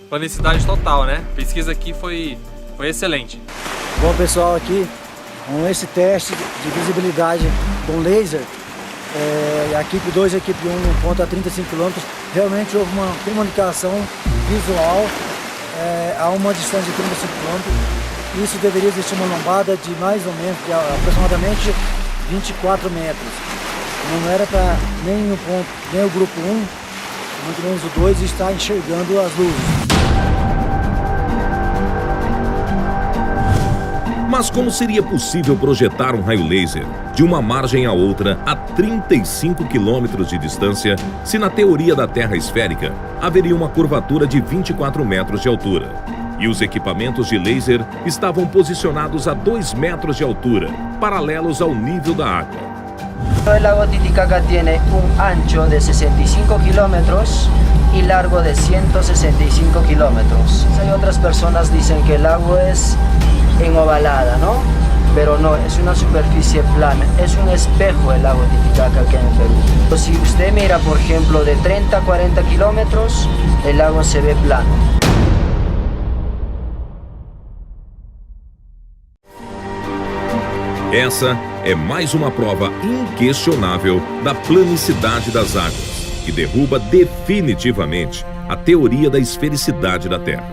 planicidade total, né, a pesquisa aqui foi excelente. Bom pessoal, aqui com esse teste de visibilidade com laser, a equipe 2 e a equipe 1 no ponto a 35 km, realmente houve uma comunicação visual a uma distância de 35 km. Isso deveria existir uma lombada de mais ou menos, de aproximadamente 24 metros. Não era para nem o grupo 1, muito menos o 2, estar enxergando as luzes. Mas como seria possível projetar um raio laser de uma margem à outra a 35 quilômetros de distância, se na teoria da Terra esférica haveria uma curvatura de 24 metros de altura? E os equipamentos de laser estavam posicionados a 2 metros de altura, paralelos ao nível da água. El lago Titicaca tiene un ancho de 65 kilómetros y largo de 165 kilómetros. Hay otras personas que dicen que el lago es enovalada, ¿no? Pero no, es una superficie plana, es un espejo el lago Titicaca aquí en Perú. Si usted mira, por ejemplo, de 30 a 40 kilómetros, el lago se ve plano. Essa é mais uma prova inquestionável da planicidade das águas, que derruba definitivamente a teoria da esfericidade da Terra.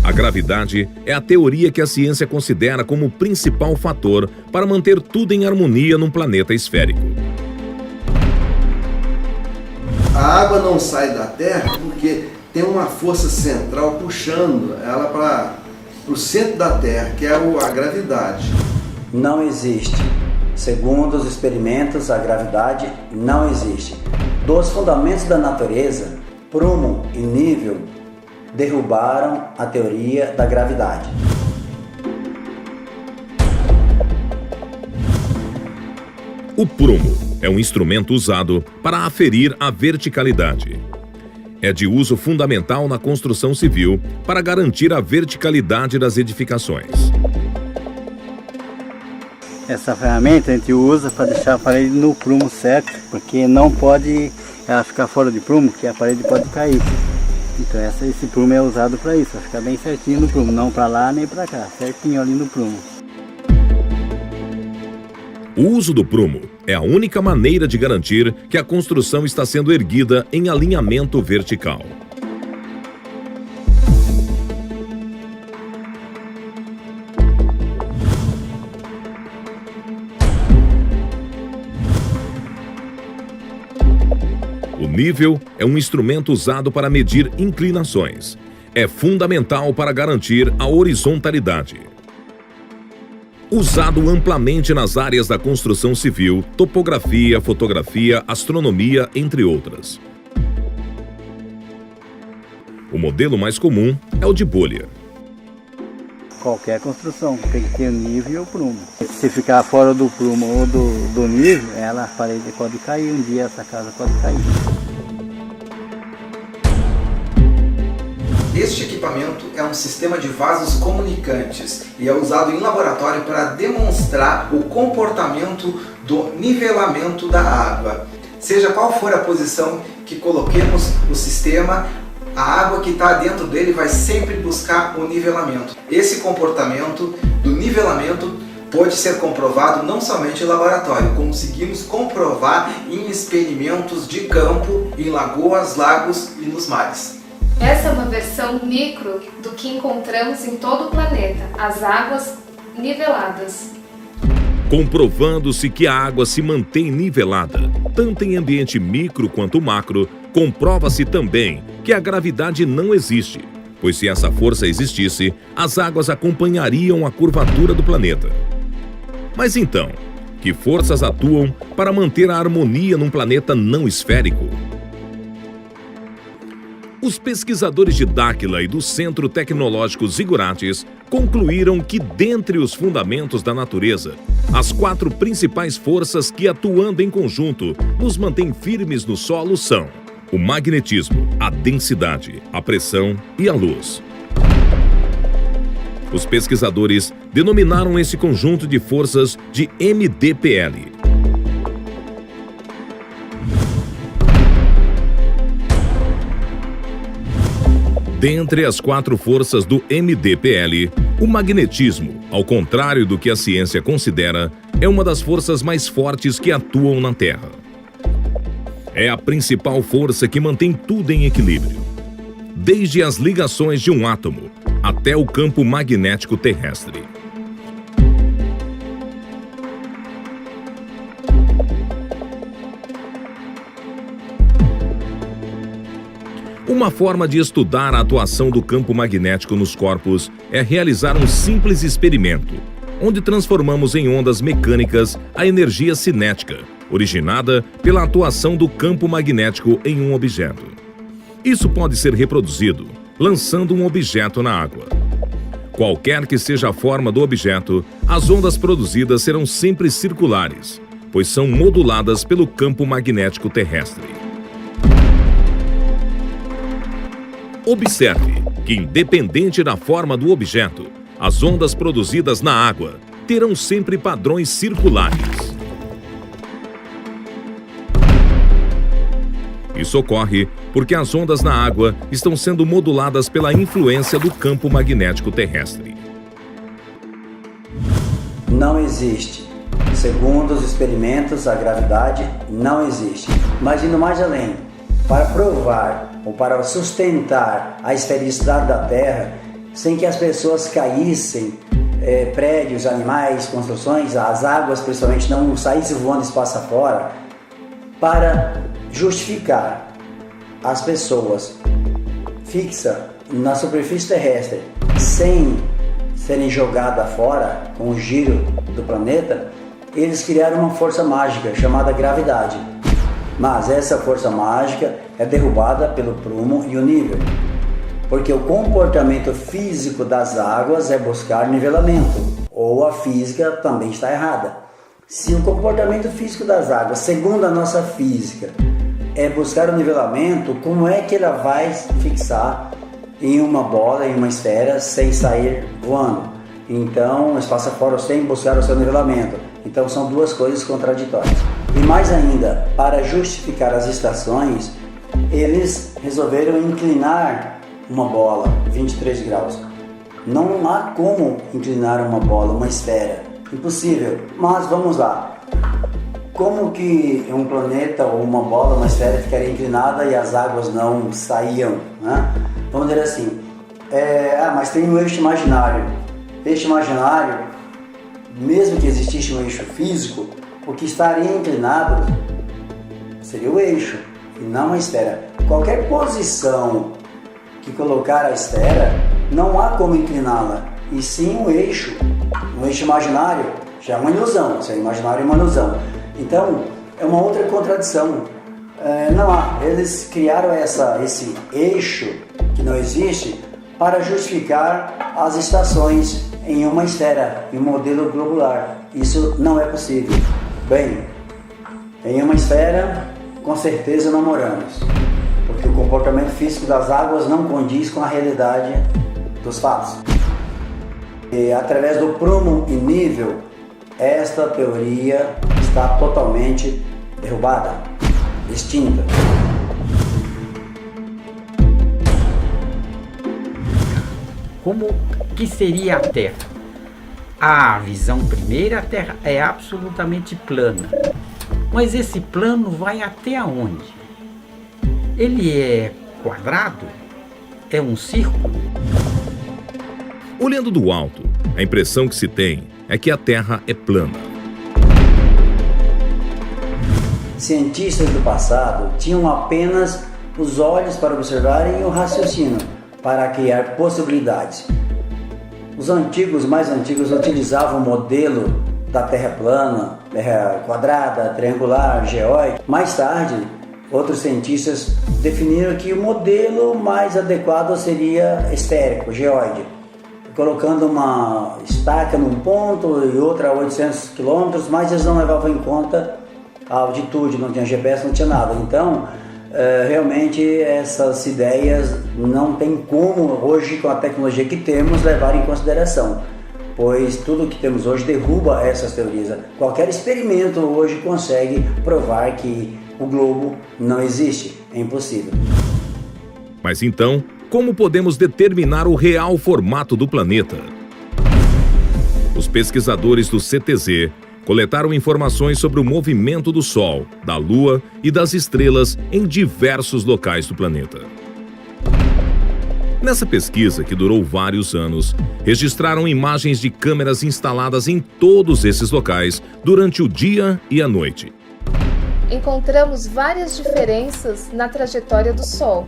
A gravidade é a teoria que a ciência considera como o principal fator para manter tudo em harmonia num planeta esférico. A água não sai da Terra porque tem uma força central puxando ela para o centro da Terra, que é a gravidade. Não existe. Segundo os experimentos, a gravidade não existe. Dos fundamentos da natureza, Prumo e Nível derrubaram a teoria da gravidade. O prumo é um instrumento usado para aferir a verticalidade. É de uso fundamental na construção civil para garantir a verticalidade das edificações. Essa ferramenta a gente usa para deixar a parede no prumo certo, porque não pode ela ficar fora de prumo, que a parede pode cair. Então esse prumo é usado para isso, para ficar bem certinho no prumo, não para lá nem para cá, certinho ali no prumo. O uso do prumo é a única maneira de garantir que a construção está sendo erguida em alinhamento vertical. O nível é um instrumento usado para medir inclinações. É fundamental para garantir a horizontalidade. Usado amplamente nas áreas da construção civil, topografia, fotografia, astronomia, entre outras. O modelo mais comum é o de bolha. Qualquer construção tem que ter nível e o prumo. Se ficar fora do prumo ou do nível, a parede pode cair, um dia essa casa pode cair. Este equipamento é um sistema de vasos comunicantes e é usado em laboratório para demonstrar o comportamento do nivelamento da água. Seja qual for a posição que coloquemos o sistema, A água que está dentro dele vai sempre buscar o nivelamento. Esse comportamento do nivelamento pode ser comprovado não somente em laboratório, conseguimos comprovar em experimentos de campo, em lagoas, lagos e nos mares. Essa é uma versão micro do que encontramos em todo o planeta, as águas niveladas. Comprovando-se que a água se mantém nivelada, tanto em ambiente micro quanto macro, comprova-se também que a gravidade não existe, pois se essa força existisse, as águas acompanhariam a curvatura do planeta. Mas então, que forças atuam para manter a harmonia num planeta não esférico? Os pesquisadores de Dáquila e do Centro Tecnológico Zigurates concluíram que, dentre os fundamentos da natureza, as 4 principais forças que, atuando em conjunto, nos mantêm firmes no solo são o magnetismo, a densidade, a pressão e a luz. Os pesquisadores denominaram esse conjunto de forças de MDPL. Dentre as 4 forças do MDPL, o magnetismo, ao contrário do que a ciência considera, é uma das forças mais fortes que atuam na Terra. É a principal força que mantém tudo em equilíbrio, desde as ligações de um átomo até o campo magnético terrestre. Uma forma de estudar a atuação do campo magnético nos corpos é realizar um simples experimento, onde transformamos em ondas mecânicas a energia cinética, originada pela atuação do campo magnético em um objeto. Isso pode ser reproduzido lançando um objeto na água. Qualquer que seja a forma do objeto, as ondas produzidas serão sempre circulares, pois são moduladas pelo campo magnético terrestre. Observe que, independente da forma do objeto, as ondas produzidas na água terão sempre padrões circulares. Isso ocorre porque as ondas na água estão sendo moduladas pela influência do campo magnético terrestre. Não existe. Segundo os experimentos, a gravidade não existe. Mas indo mais além, para provar ou para sustentar a esfericidade da Terra, sem que as pessoas caíssem, prédios, animais, construções, as águas principalmente não saíssem voando espaço afora, para justificar as pessoas fixas na superfície terrestre sem serem jogadas fora com o giro do planeta, eles criaram uma força mágica chamada gravidade. Mas essa força mágica é derrubada pelo prumo e o nível, porque o comportamento físico das águas é buscar nivelamento, ou a física também está errada. Se o comportamento físico das águas, segundo a nossa física, é buscar o nivelamento, como é que ela vai fixar em uma bola, em uma esfera, sem sair voando? Então, espaço afora sem buscar o seu nivelamento. Então, são duas coisas contraditórias. E mais ainda, para justificar as estações, eles resolveram inclinar uma bola 23 graus. Não há como inclinar uma bola, uma esfera. Impossível. Mas vamos lá. Como que um planeta ou uma bola, uma esfera ficaria inclinada e as águas não saíam, né? Vamos dizer assim, mas tem um eixo imaginário. Eixo imaginário, mesmo que existisse um eixo físico, o que estaria inclinado seria o eixo e não a esfera. Qualquer posição que colocar a esfera, não há como incliná-la, e sim o eixo. Um eixo imaginário já é uma ilusão, se é imaginário é uma ilusão. Então, é uma outra contradição. Não há. Eles criaram esse eixo que não existe para justificar as estações em uma esfera, em um modelo globular. Isso não é possível. Bem, em uma esfera, com certeza não moramos, porque o comportamento físico das águas não condiz com a realidade dos fatos. E através do prumo e nível, esta teoria está totalmente derrubada, extinta. Como que seria a Terra? A visão primeira, a Terra é absolutamente plana. Mas esse plano vai até onde? Ele é quadrado? É um círculo? Olhando do alto, a impressão que se tem é que a Terra é plana. Cientistas do passado tinham apenas os olhos para observarem e o raciocínio para criar possibilidades. Os mais antigos utilizavam o modelo da Terra plana, Terra quadrada, triangular, geóide. Mais tarde, outros cientistas definiram que o modelo mais adequado seria esférico, geóide, colocando uma estaca num ponto e outra a 800 km, mas eles não levavam em conta a altitude, não tinha GPS, não tinha nada. Então, realmente essas ideias não tem como hoje, com a tecnologia que temos, levar em consideração, pois tudo que temos hoje derruba essas teorias. Qualquer experimento hoje consegue provar que o globo não existe, é impossível. Mas então, como podemos determinar o real formato do planeta? Os pesquisadores do CTZ coletaram informações sobre o movimento do Sol, da Lua e das estrelas em diversos locais do planeta. Nessa pesquisa, que durou vários anos, registraram imagens de câmeras instaladas em todos esses locais durante o dia e a noite. Encontramos várias diferenças na trajetória do Sol.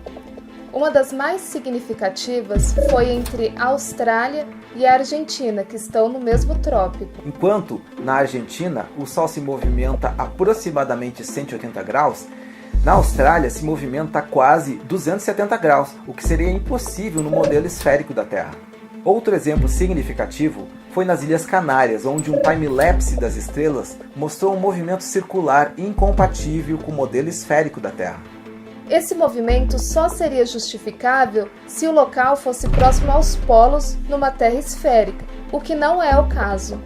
Uma das mais significativas foi entre a Austrália e a Argentina, que estão no mesmo trópico. Enquanto na Argentina o Sol se movimenta aproximadamente 180 graus, na Austrália se movimenta quase 270 graus, o que seria impossível no modelo esférico da Terra. Outro exemplo significativo foi nas Ilhas Canárias, onde um time-lapse das estrelas mostrou um movimento circular incompatível com o modelo esférico da Terra. Esse movimento só seria justificável se o local fosse próximo aos polos numa Terra esférica, o que não é o caso.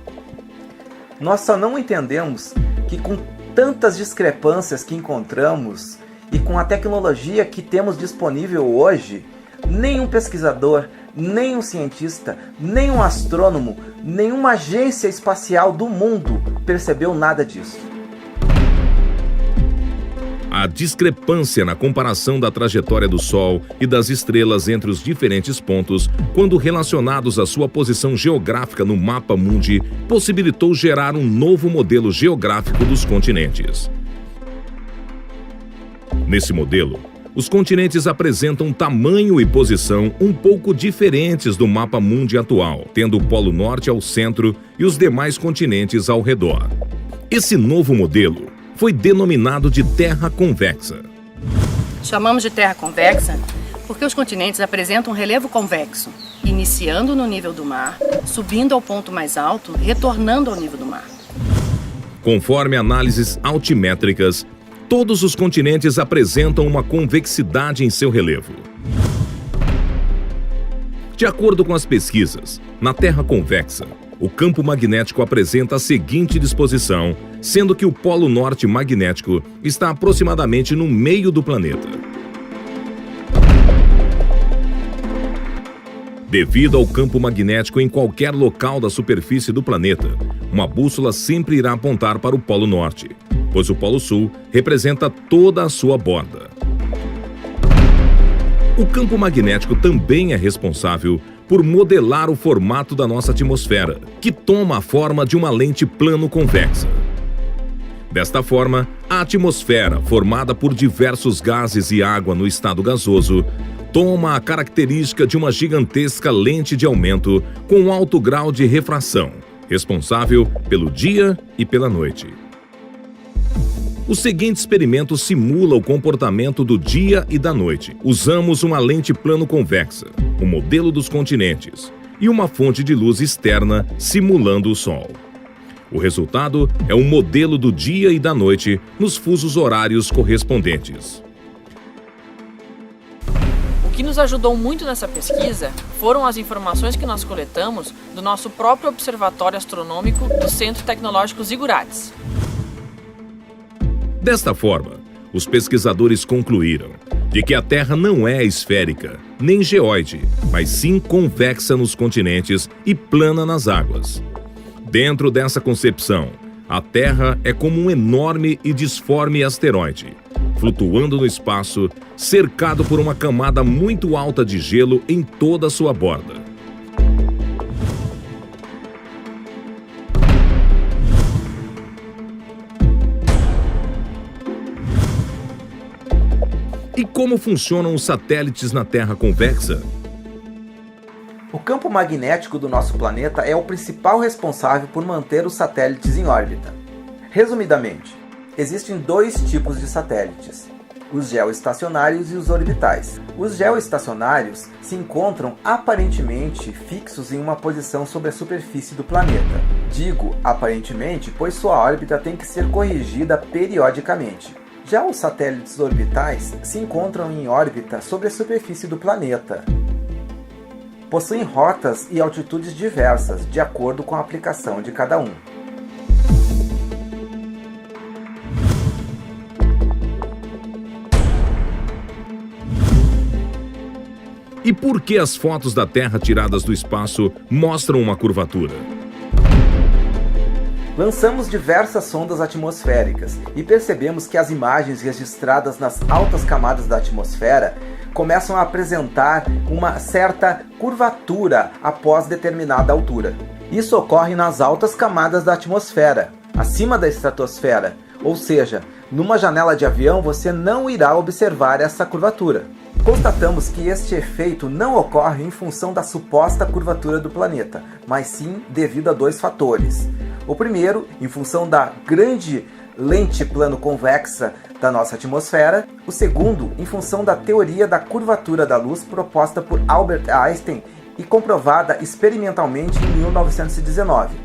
Nós só não entendemos que com tantas discrepâncias que encontramos e com a tecnologia que temos disponível hoje, nenhum pesquisador, nenhum cientista, nenhum astrônomo, nenhuma agência espacial do mundo percebeu nada disso. A discrepância na comparação da trajetória do Sol e das estrelas entre os diferentes pontos, quando relacionados à sua posição geográfica no mapa mundi, possibilitou gerar um novo modelo geográfico dos continentes. Nesse modelo, os continentes apresentam tamanho e posição um pouco diferentes do mapa mundi atual, tendo o Polo Norte ao centro e os demais continentes ao redor. Esse novo modelo foi denominado de Terra convexa. Chamamos de Terra convexa porque os continentes apresentam um relevo convexo, iniciando no nível do mar, subindo ao ponto mais alto, retornando ao nível do mar. Conforme análises altimétricas, todos os continentes apresentam uma convexidade em seu relevo. De acordo com as pesquisas, na Terra convexa, o campo magnético apresenta a seguinte disposição, sendo que o Polo Norte magnético está aproximadamente no meio do planeta. Devido ao campo magnético em qualquer local da superfície do planeta, uma bússola sempre irá apontar para o Polo Norte, pois o Polo Sul representa toda a sua borda. O campo magnético também é responsável por modelar o formato da nossa atmosfera, que toma a forma de uma lente plano-convexa. Desta forma, a atmosfera, formada por diversos gases e água no estado gasoso, toma a característica de uma gigantesca lente de aumento com alto grau de refração, responsável pelo dia e pela noite. O seguinte experimento simula o comportamento do dia e da noite. Usamos uma lente plano-convexa, o modelo dos continentes, e uma fonte de luz externa simulando o Sol. O resultado é um modelo do dia e da noite nos fusos horários correspondentes. O que nos ajudou muito nessa pesquisa foram as informações que nós coletamos do nosso próprio Observatório Astronômico do Centro Tecnológico Zigurates. Desta forma, os pesquisadores concluíram de de que a Terra não é esférica, nem geóide, mas sim convexa nos continentes e plana nas águas. Dentro dessa concepção, a Terra é como um enorme e disforme asteroide, flutuando no espaço, cercado por uma camada muito alta de gelo em toda a sua borda. E como funcionam os satélites na Terra convexa? O campo magnético do nosso planeta é o principal responsável por manter os satélites em órbita. Resumidamente, existem dois tipos de satélites: os geoestacionários e os orbitais. Os geoestacionários se encontram aparentemente fixos em uma posição sobre a superfície do planeta. Digo aparentemente, pois sua órbita tem que ser corrigida periodicamente. Já os satélites orbitais se encontram em órbita sobre a superfície do planeta. Possuem rotas e altitudes diversas, de acordo com a aplicação de cada um. E por que as fotos da Terra tiradas do espaço mostram uma curvatura? Lançamos diversas sondas atmosféricas e percebemos que as imagens registradas nas altas camadas da atmosfera começam a apresentar uma certa curvatura após determinada altura. Isso ocorre nas altas camadas da atmosfera, acima da estratosfera, ou seja, numa janela de avião você não irá observar essa curvatura. Constatamos que este efeito não ocorre em função da suposta curvatura do planeta, mas sim devido a dois fatores. O primeiro, em função da grande lente plano-convexa da nossa atmosfera. O segundo, em função da teoria da curvatura da luz proposta por Albert Einstein e comprovada experimentalmente em 1919.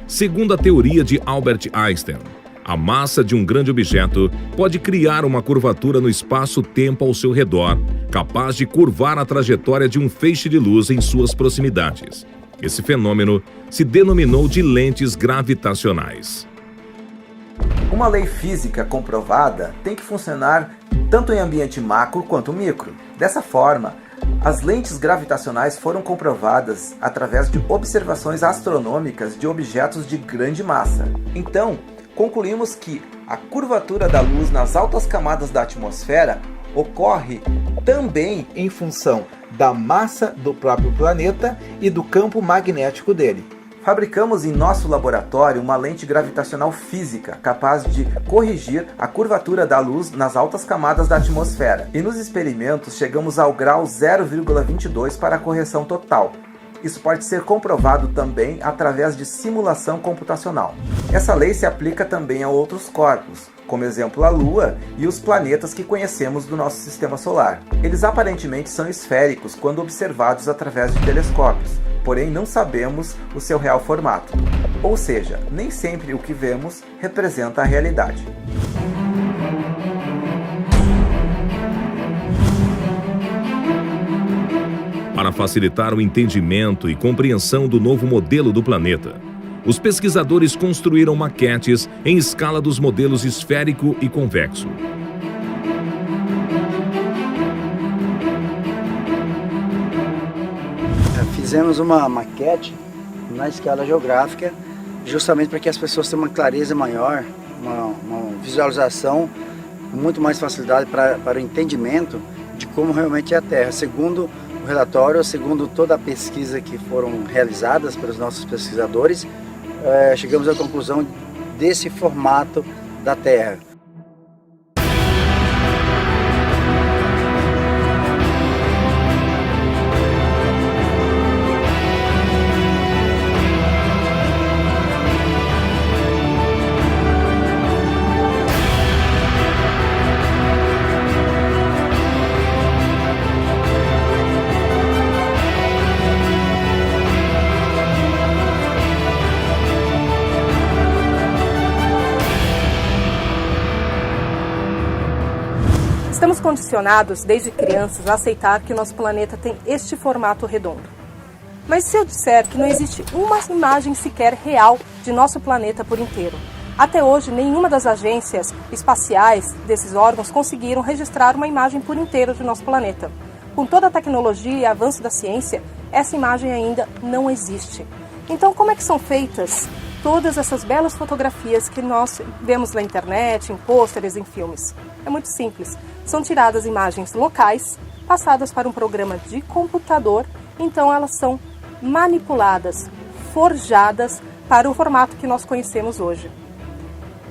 Segundo a teoria de Albert Einstein, a massa de um grande objeto pode criar uma curvatura no espaço-tempo ao seu redor, capaz de curvar a trajetória de um feixe de luz em suas proximidades. Esse fenômeno se denominou de lentes gravitacionais. Uma lei física comprovada tem que funcionar tanto em ambiente macro quanto micro. Dessa forma, as lentes gravitacionais foram comprovadas através de observações astronômicas de objetos de grande massa. Então, concluímos que a curvatura da luz nas altas camadas da atmosfera ocorre também em função da massa do próprio planeta e do campo magnético dele. Fabricamos em nosso laboratório uma lente gravitacional física capaz de corrigir a curvatura da luz nas altas camadas da atmosfera. E nos experimentos chegamos ao grau 0,22 para a correção total. Isso pode ser comprovado também através de simulação computacional. Essa lei se aplica também a outros corpos, como exemplo a Lua e os planetas que conhecemos do nosso sistema solar. Eles aparentemente são esféricos quando observados através de telescópios, porém não sabemos o seu real formato. Ou seja, nem sempre o que vemos representa a realidade. Para facilitar o entendimento e compreensão do novo modelo do planeta, os pesquisadores construíram maquetes em escala dos modelos esférico e convexo. Fizemos uma maquete na escala geográfica, justamente para que as pessoas tenham uma clareza maior, uma visualização com muito mais facilidade para o entendimento de como realmente é a Terra. Segundo o relatório, segundo toda a pesquisa que foram realizadas pelos nossos pesquisadores, chegamos à conclusão desse formato da Terra. Estamos condicionados, desde crianças, a aceitar que o nosso planeta tem este formato redondo. Mas se eu disser que não existe uma imagem sequer real de nosso planeta por inteiro, Até hoje, nenhuma das agências espaciais desses órgãos conseguiram registrar uma imagem por inteiro do nosso planeta. Com toda a tecnologia e avanço da ciência, essa imagem ainda não existe. Então, como é que são feitas todas essas belas fotografias que nós vemos na internet, em pôsteres, em filmes? É muito simples. São tiradas imagens locais, passadas para um programa de computador, então elas são manipuladas, forjadas para o formato que nós conhecemos hoje.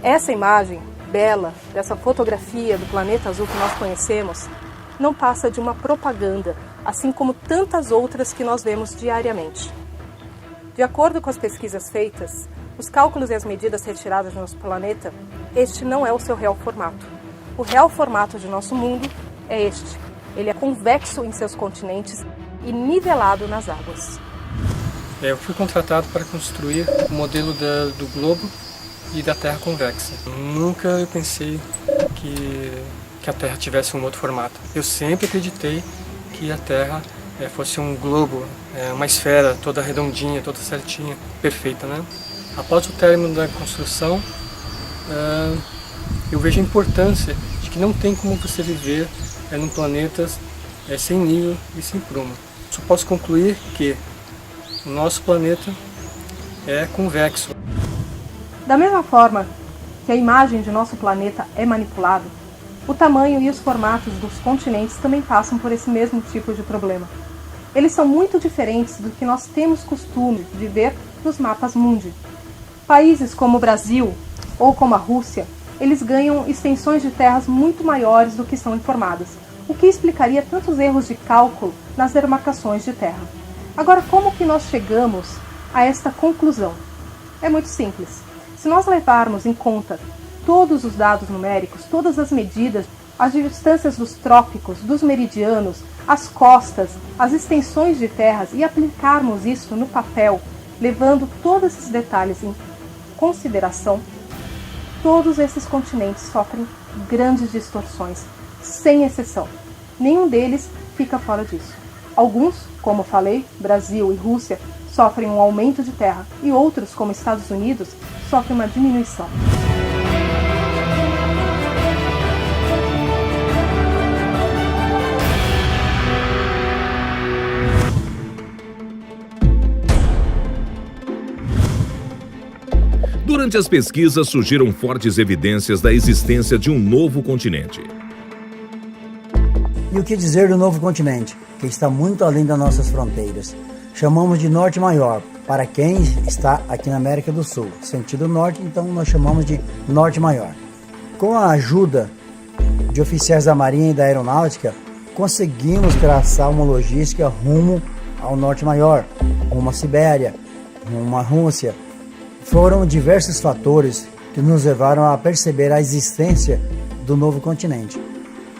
Essa imagem bela, dessa fotografia do planeta azul que nós conhecemos, não passa de uma propaganda, assim como tantas outras que nós vemos diariamente. De acordo com as pesquisas feitas, os cálculos e as medidas retiradas do nosso planeta, este não é o seu real formato. O real formato de nosso mundo é este. Ele é convexo em seus continentes e nivelado nas águas. Eu fui contratado para construir o modelo do globo e da Terra convexa. Nunca pensei que a Terra tivesse um outro formato. Eu sempre acreditei que a Terra fosse um globo, uma esfera toda redondinha, toda certinha, perfeita, né? Após o término da construção, eu vejo a importância de que não tem como você viver num planeta sem nível e sem prumo. Só posso concluir que o nosso planeta é convexo. Da mesma forma que a imagem de nosso planeta é manipulada, o tamanho e os formatos dos continentes também passam por esse mesmo tipo de problema. Eles são muito diferentes do que nós temos costume de ver nos mapas mundi. Países como o Brasil ou como a Rússia, eles ganham extensões de terras muito maiores do que são informadas, o que explicaria tantos erros de cálculo nas demarcações de terra. Agora, como que nós chegamos a esta conclusão? É muito simples. Se nós levarmos em conta todos os dados numéricos, todas as medidas, as distâncias dos trópicos, dos meridianos, as costas, as extensões de terras e aplicarmos isso no papel, levando todos esses detalhes em consideração, todos esses continentes sofrem grandes distorções, sem exceção. Nenhum deles fica fora disso. Alguns, como falei, Brasil e Rússia, sofrem um aumento de terra e outros, como Estados Unidos, sofrem uma diminuição. Durante as pesquisas surgiram fortes evidências da existência de um novo continente. E o que dizer do novo continente, que está muito além das nossas fronteiras? Chamamos de Norte Maior, para quem está aqui na América do Sul. Sentido norte, então nós chamamos de Norte Maior. Com a ajuda de oficiais da Marinha e da Aeronáutica, conseguimos traçar uma logística rumo ao Norte Maior, rumo à Sibéria, rumo à Rússia. Foram diversos fatores que nos levaram a perceber a existência do novo continente.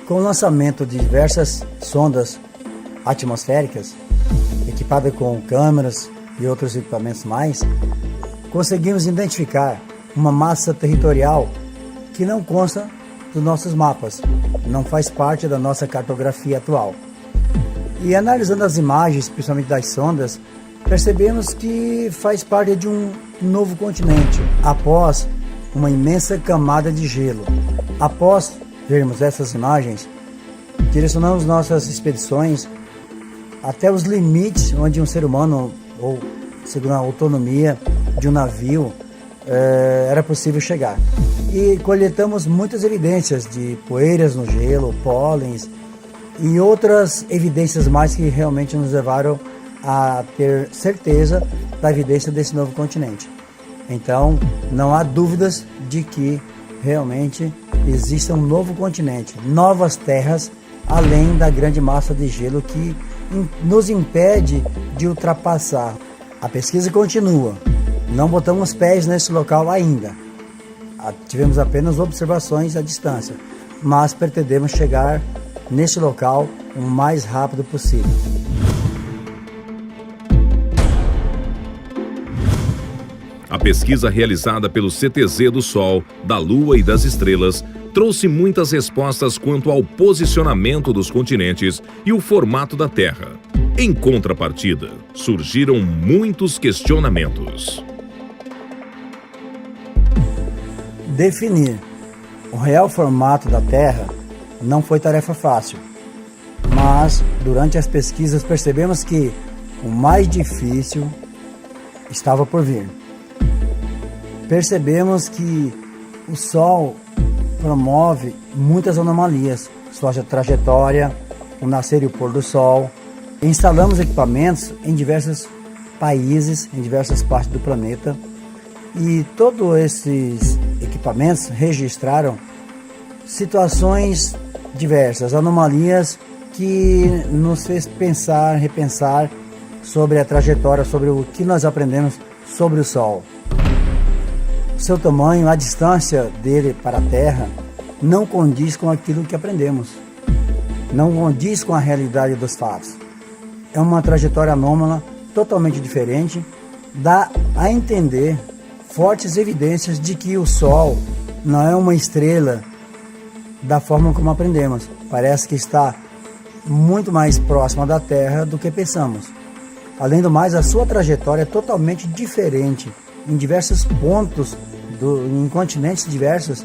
Com o lançamento de diversas sondas atmosféricas, equipadas com câmeras e outros equipamentos mais, conseguimos identificar uma massa territorial que não consta dos nossos mapas, não faz parte da nossa cartografia atual. E analisando as imagens, principalmente das sondas, percebemos que faz parte de um novo continente, após uma imensa camada de gelo. Após vermos essas imagens, direcionamos nossas expedições até os limites onde um ser humano, ou segundo a autonomia de um navio, era possível chegar. E coletamos muitas evidências de poeiras no gelo, pólens e outras evidências mais que realmente nos levaram a ter certeza da evidência desse novo continente. Então, não há dúvidas de que realmente existe um novo continente, novas terras, além da grande massa de gelo que nos impede de ultrapassar. A pesquisa continua, não botamos pés nesse local ainda. Tivemos apenas observações à distância, mas pretendemos chegar nesse local o mais rápido possível. A pesquisa realizada pelo CTZ do Sol, da Lua e das Estrelas trouxe muitas respostas quanto ao posicionamento dos continentes e o formato da Terra. Em contrapartida, surgiram muitos questionamentos. Definir o real formato da Terra não foi tarefa fácil, mas durante as pesquisas percebemos que o mais difícil estava por vir. Percebemos que o Sol promove muitas anomalias, sua trajetória, o nascer e o pôr do Sol. Instalamos equipamentos em diversos países, em diversas partes do planeta, e todos esses equipamentos registraram situações diversas, anomalias que nos fez pensar, repensar sobre a trajetória, sobre o que nós aprendemos sobre o Sol. O seu tamanho, a distância dele para a Terra, não condiz com aquilo que aprendemos, não condiz com a realidade dos fatos. É uma trajetória anômala, totalmente diferente, dá a entender fortes evidências de que o Sol não é uma estrela da forma como aprendemos. Parece que está muito mais próxima da Terra do que pensamos. Além do mais, a sua trajetória é totalmente diferente. Em diversos pontos, em continentes diversos,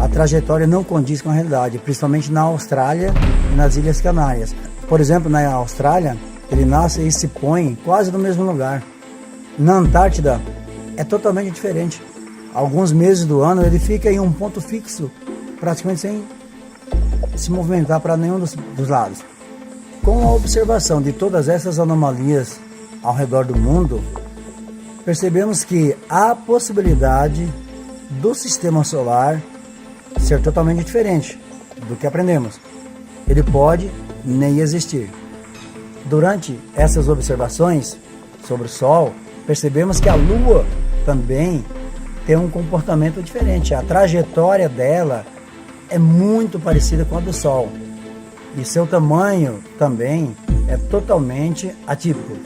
a trajetória não condiz com a realidade, principalmente na Austrália e nas Ilhas Canárias. Por exemplo, na Austrália, ele nasce e se põe quase no mesmo lugar. Na Antártida, é totalmente diferente. Alguns meses do ano ele fica em um ponto fixo, praticamente sem se movimentar para nenhum dos lados. Com a observação de todas essas anomalias ao redor do mundo, percebemos que há a possibilidade do sistema solar ser totalmente diferente do que aprendemos. Ele pode nem existir. Durante essas observações sobre o Sol, percebemos que a Lua também tem um comportamento diferente. A trajetória dela é muito parecida com a do Sol. E seu tamanho também é totalmente atípico.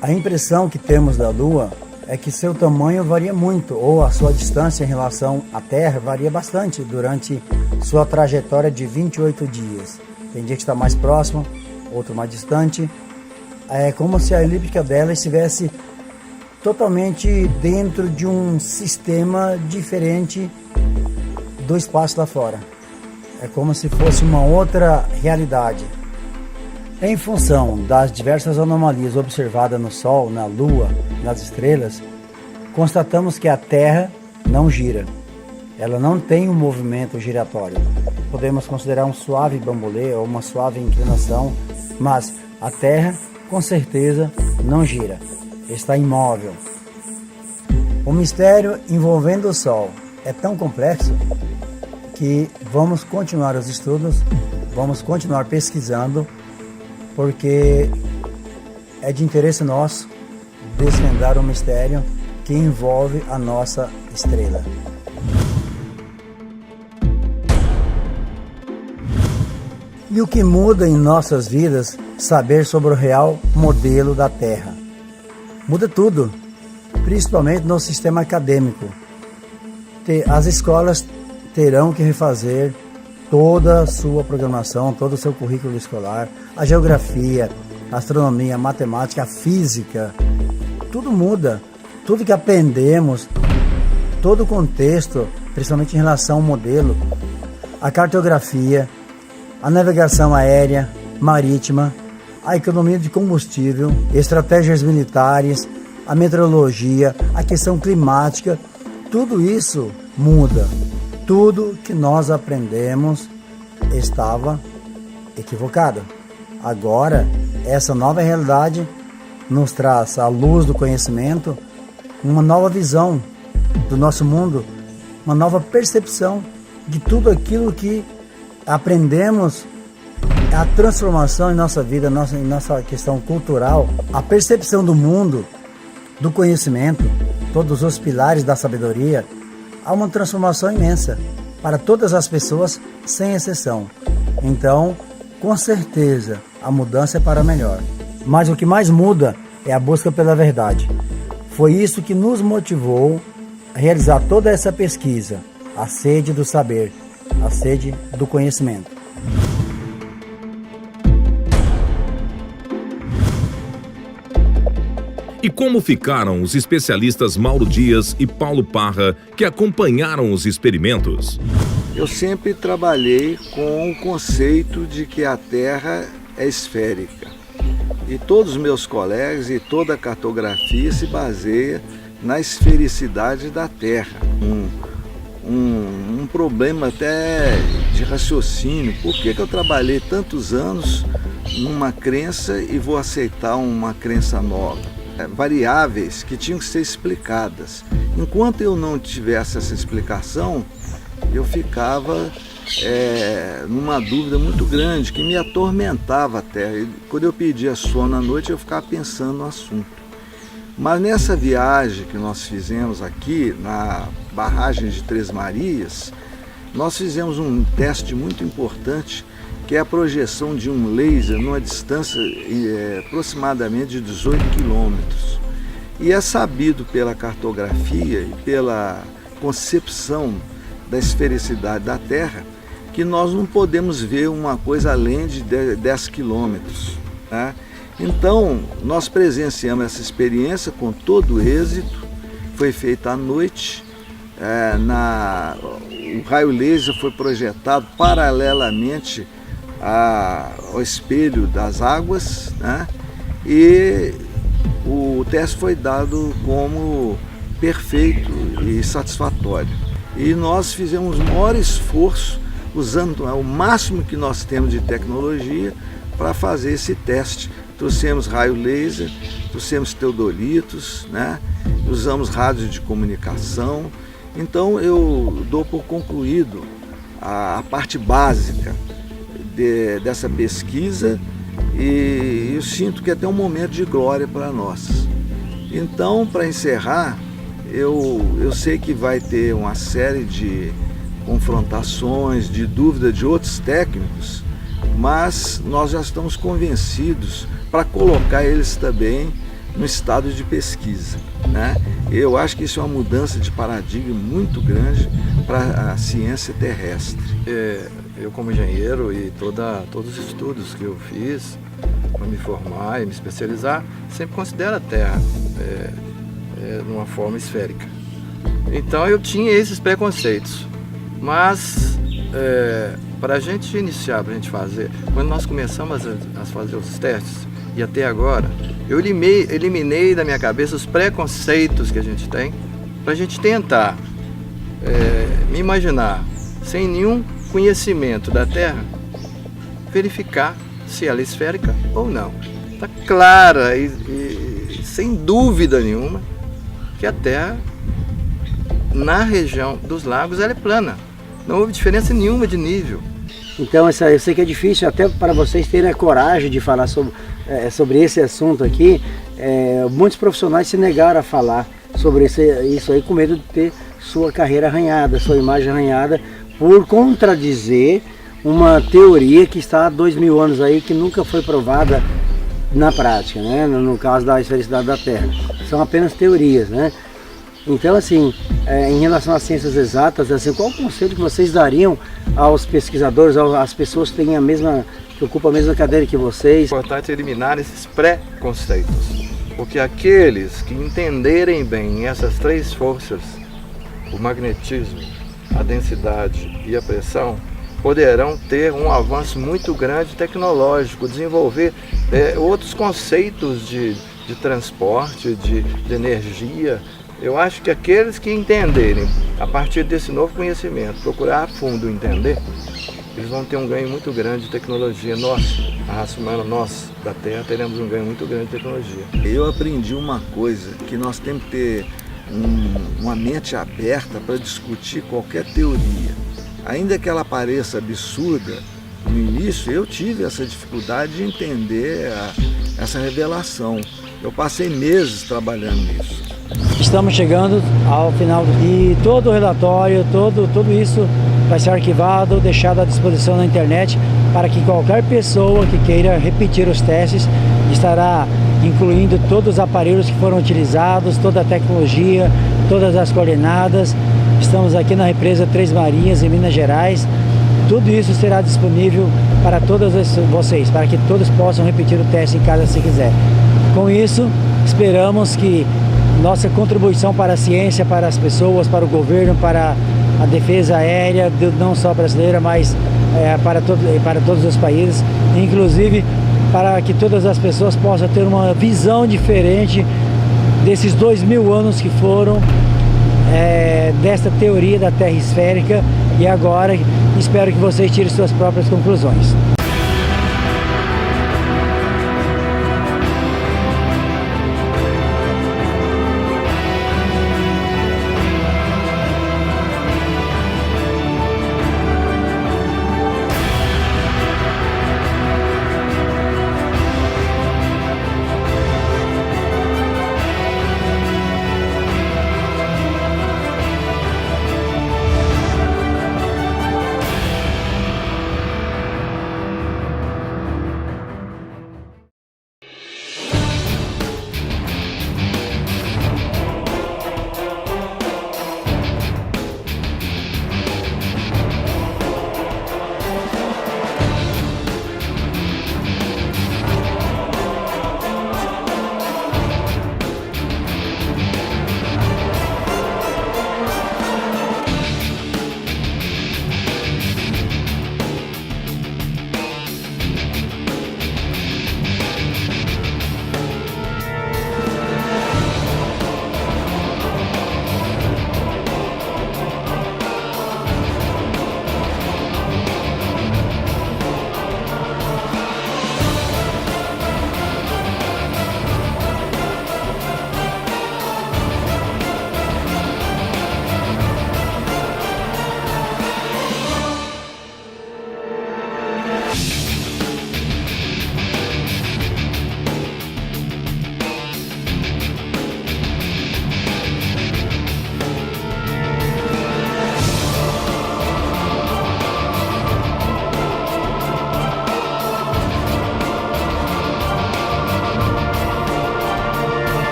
A impressão que temos da Lua é que seu tamanho varia muito, ou a sua distância em relação à Terra varia bastante durante sua trajetória de 28 dias. Tem dia que está mais próximo, outro mais distante. É como se a elíptica dela estivesse totalmente dentro de um sistema diferente do espaço lá fora. É como se fosse uma outra realidade. Em função das diversas anomalias observadas no Sol, na Lua, nas estrelas, constatamos que a Terra não gira. Ela não tem um movimento giratório. Podemos considerar um suave bambolê ou uma suave inclinação, mas a Terra, com certeza, não gira. Está imóvel. O mistério envolvendo o Sol é tão complexo que vamos continuar os estudos, vamos continuar pesquisando, porque é de interesse nosso desvendar o mistério que envolve a nossa estrela. E o que muda em nossas vidas saber sobre o real modelo da Terra? Muda tudo, principalmente no sistema acadêmico. As escolas terão que refazer toda a sua programação, todo o seu currículo escolar, a geografia, a astronomia, a matemática, a física, tudo muda. Tudo que aprendemos, todo o contexto, principalmente em relação ao modelo, a cartografia, a navegação aérea, marítima, a economia de combustível, estratégias militares, a meteorologia, a questão climática, tudo isso muda. Tudo que nós aprendemos estava equivocado. Agora, essa nova realidade nos traz, à luz do conhecimento, uma nova visão do nosso mundo, uma nova percepção de tudo aquilo que aprendemos, a transformação em nossa vida, em nossa questão cultural, a percepção do mundo, do conhecimento, todos os pilares da sabedoria. Há uma transformação imensa para todas as pessoas, sem exceção. Então, com certeza, a mudança é para melhor. Mas o que mais muda é a busca pela verdade. Foi isso que nos motivou a realizar toda essa pesquisa, a sede do saber, a sede do conhecimento. E como ficaram os especialistas Mauro Dias e Paulo Parra que acompanharam os experimentos? Eu sempre trabalhei com o conceito de que a Terra é esférica. E todos os meus colegas e toda a cartografia se baseia na esfericidade da Terra. Um problema até de raciocínio. Por que eu trabalhei tantos anos numa crença e vou aceitar uma crença nova? Variáveis que tinham que ser explicadas. Enquanto eu não tivesse essa explicação, eu ficava numa dúvida muito grande que me atormentava até. Quando eu pedia sono à noite, eu ficava pensando no assunto. Mas nessa viagem que nós fizemos aqui na barragem de Três Marias, nós fizemos um teste muito importante, que é a projeção de um laser numa distância aproximadamente de 18 quilômetros. E é sabido pela cartografia e pela concepção da esfericidade da Terra que nós não podemos ver uma coisa além de 10 quilômetros, né? Então, nós presenciamos essa experiência com todo êxito. Foi feita à noite, o raio laser foi projetado paralelamente ao espelho das águas, né? E o teste foi dado como perfeito e satisfatório. E nós fizemos o maior esforço, usando o máximo que nós temos de tecnologia para fazer esse teste. Trouxemos raio laser, trouxemos teodolitos, né? Usamos rádio de comunicação. Então eu dou por concluído a parte básica dessa pesquisa e eu sinto que é até um momento de glória para nós. Então, para encerrar, eu sei que vai ter uma série de confrontações, de dúvida de outros técnicos, mas nós já estamos convencidos para colocar eles também no estado de pesquisa, né? Eu acho que isso é uma mudança de paradigma muito grande para a ciência terrestre. Eu como engenheiro e todos os estudos que eu fiz para me formar e me especializar, sempre considero a Terra numa forma esférica. Então eu tinha esses preconceitos, mas para a gente iniciar, para a gente fazer, quando nós começamos a fazer os testes e até agora, eu eliminei da minha cabeça os preconceitos que a gente tem, para a gente tentar me imaginar sem nenhum conhecimento da Terra, verificar se ela é esférica ou não. Está clara e sem dúvida nenhuma que a Terra, na região dos lagos, ela é plana. Não houve diferença nenhuma de nível. Então eu sei que é difícil até para vocês terem a coragem de falar sobre esse assunto aqui. Muitos profissionais se negaram a falar sobre isso aí com medo de ter sua carreira arranhada, sua imagem arranhada, por contradizer uma teoria que está há 2000 anos aí, que nunca foi provada na prática, né? No caso da esfericidade da Terra. São apenas teorias, né? Então, assim, em relação às ciências exatas, assim, qual o conselho que vocês dariam aos pesquisadores, às pessoas que ocupam a mesma cadeira que vocês? É importante eliminar esses preconceitos, porque aqueles que entenderem bem essas três forças, o magnetismo, a densidade e a pressão, poderão ter um avanço muito grande tecnológico, desenvolver outros conceitos de transporte, de energia. Eu acho que aqueles que entenderem, a partir desse novo conhecimento, procurar a fundo entender, eles vão ter um ganho muito grande de tecnologia. Nós, a raça humana, nós da Terra, teremos um ganho muito grande de tecnologia. Eu aprendi uma coisa, que nós temos que ter uma mente aberta para discutir qualquer teoria. Ainda que ela pareça absurda, no início eu tive essa dificuldade de entender essa revelação. Eu passei meses trabalhando nisso. Estamos chegando ao final e todo o relatório, tudo isso vai ser arquivado, deixado à disposição na internet para que qualquer pessoa que queira repetir os testes estará incluindo todos os aparelhos que foram utilizados, toda a tecnologia, todas as coordenadas. Estamos aqui na represa Três Marias, em Minas Gerais. Tudo isso será disponível para todos vocês, para que todos possam repetir o teste em casa se quiser. Com isso, esperamos que nossa contribuição para a ciência, para as pessoas, para o governo, para a defesa aérea, não só brasileira, mas para todos os países, inclusive para que todas as pessoas possam ter uma visão diferente desses 2000 anos que foram desta teoria da Terra esférica, e agora espero que vocês tirem suas próprias conclusões.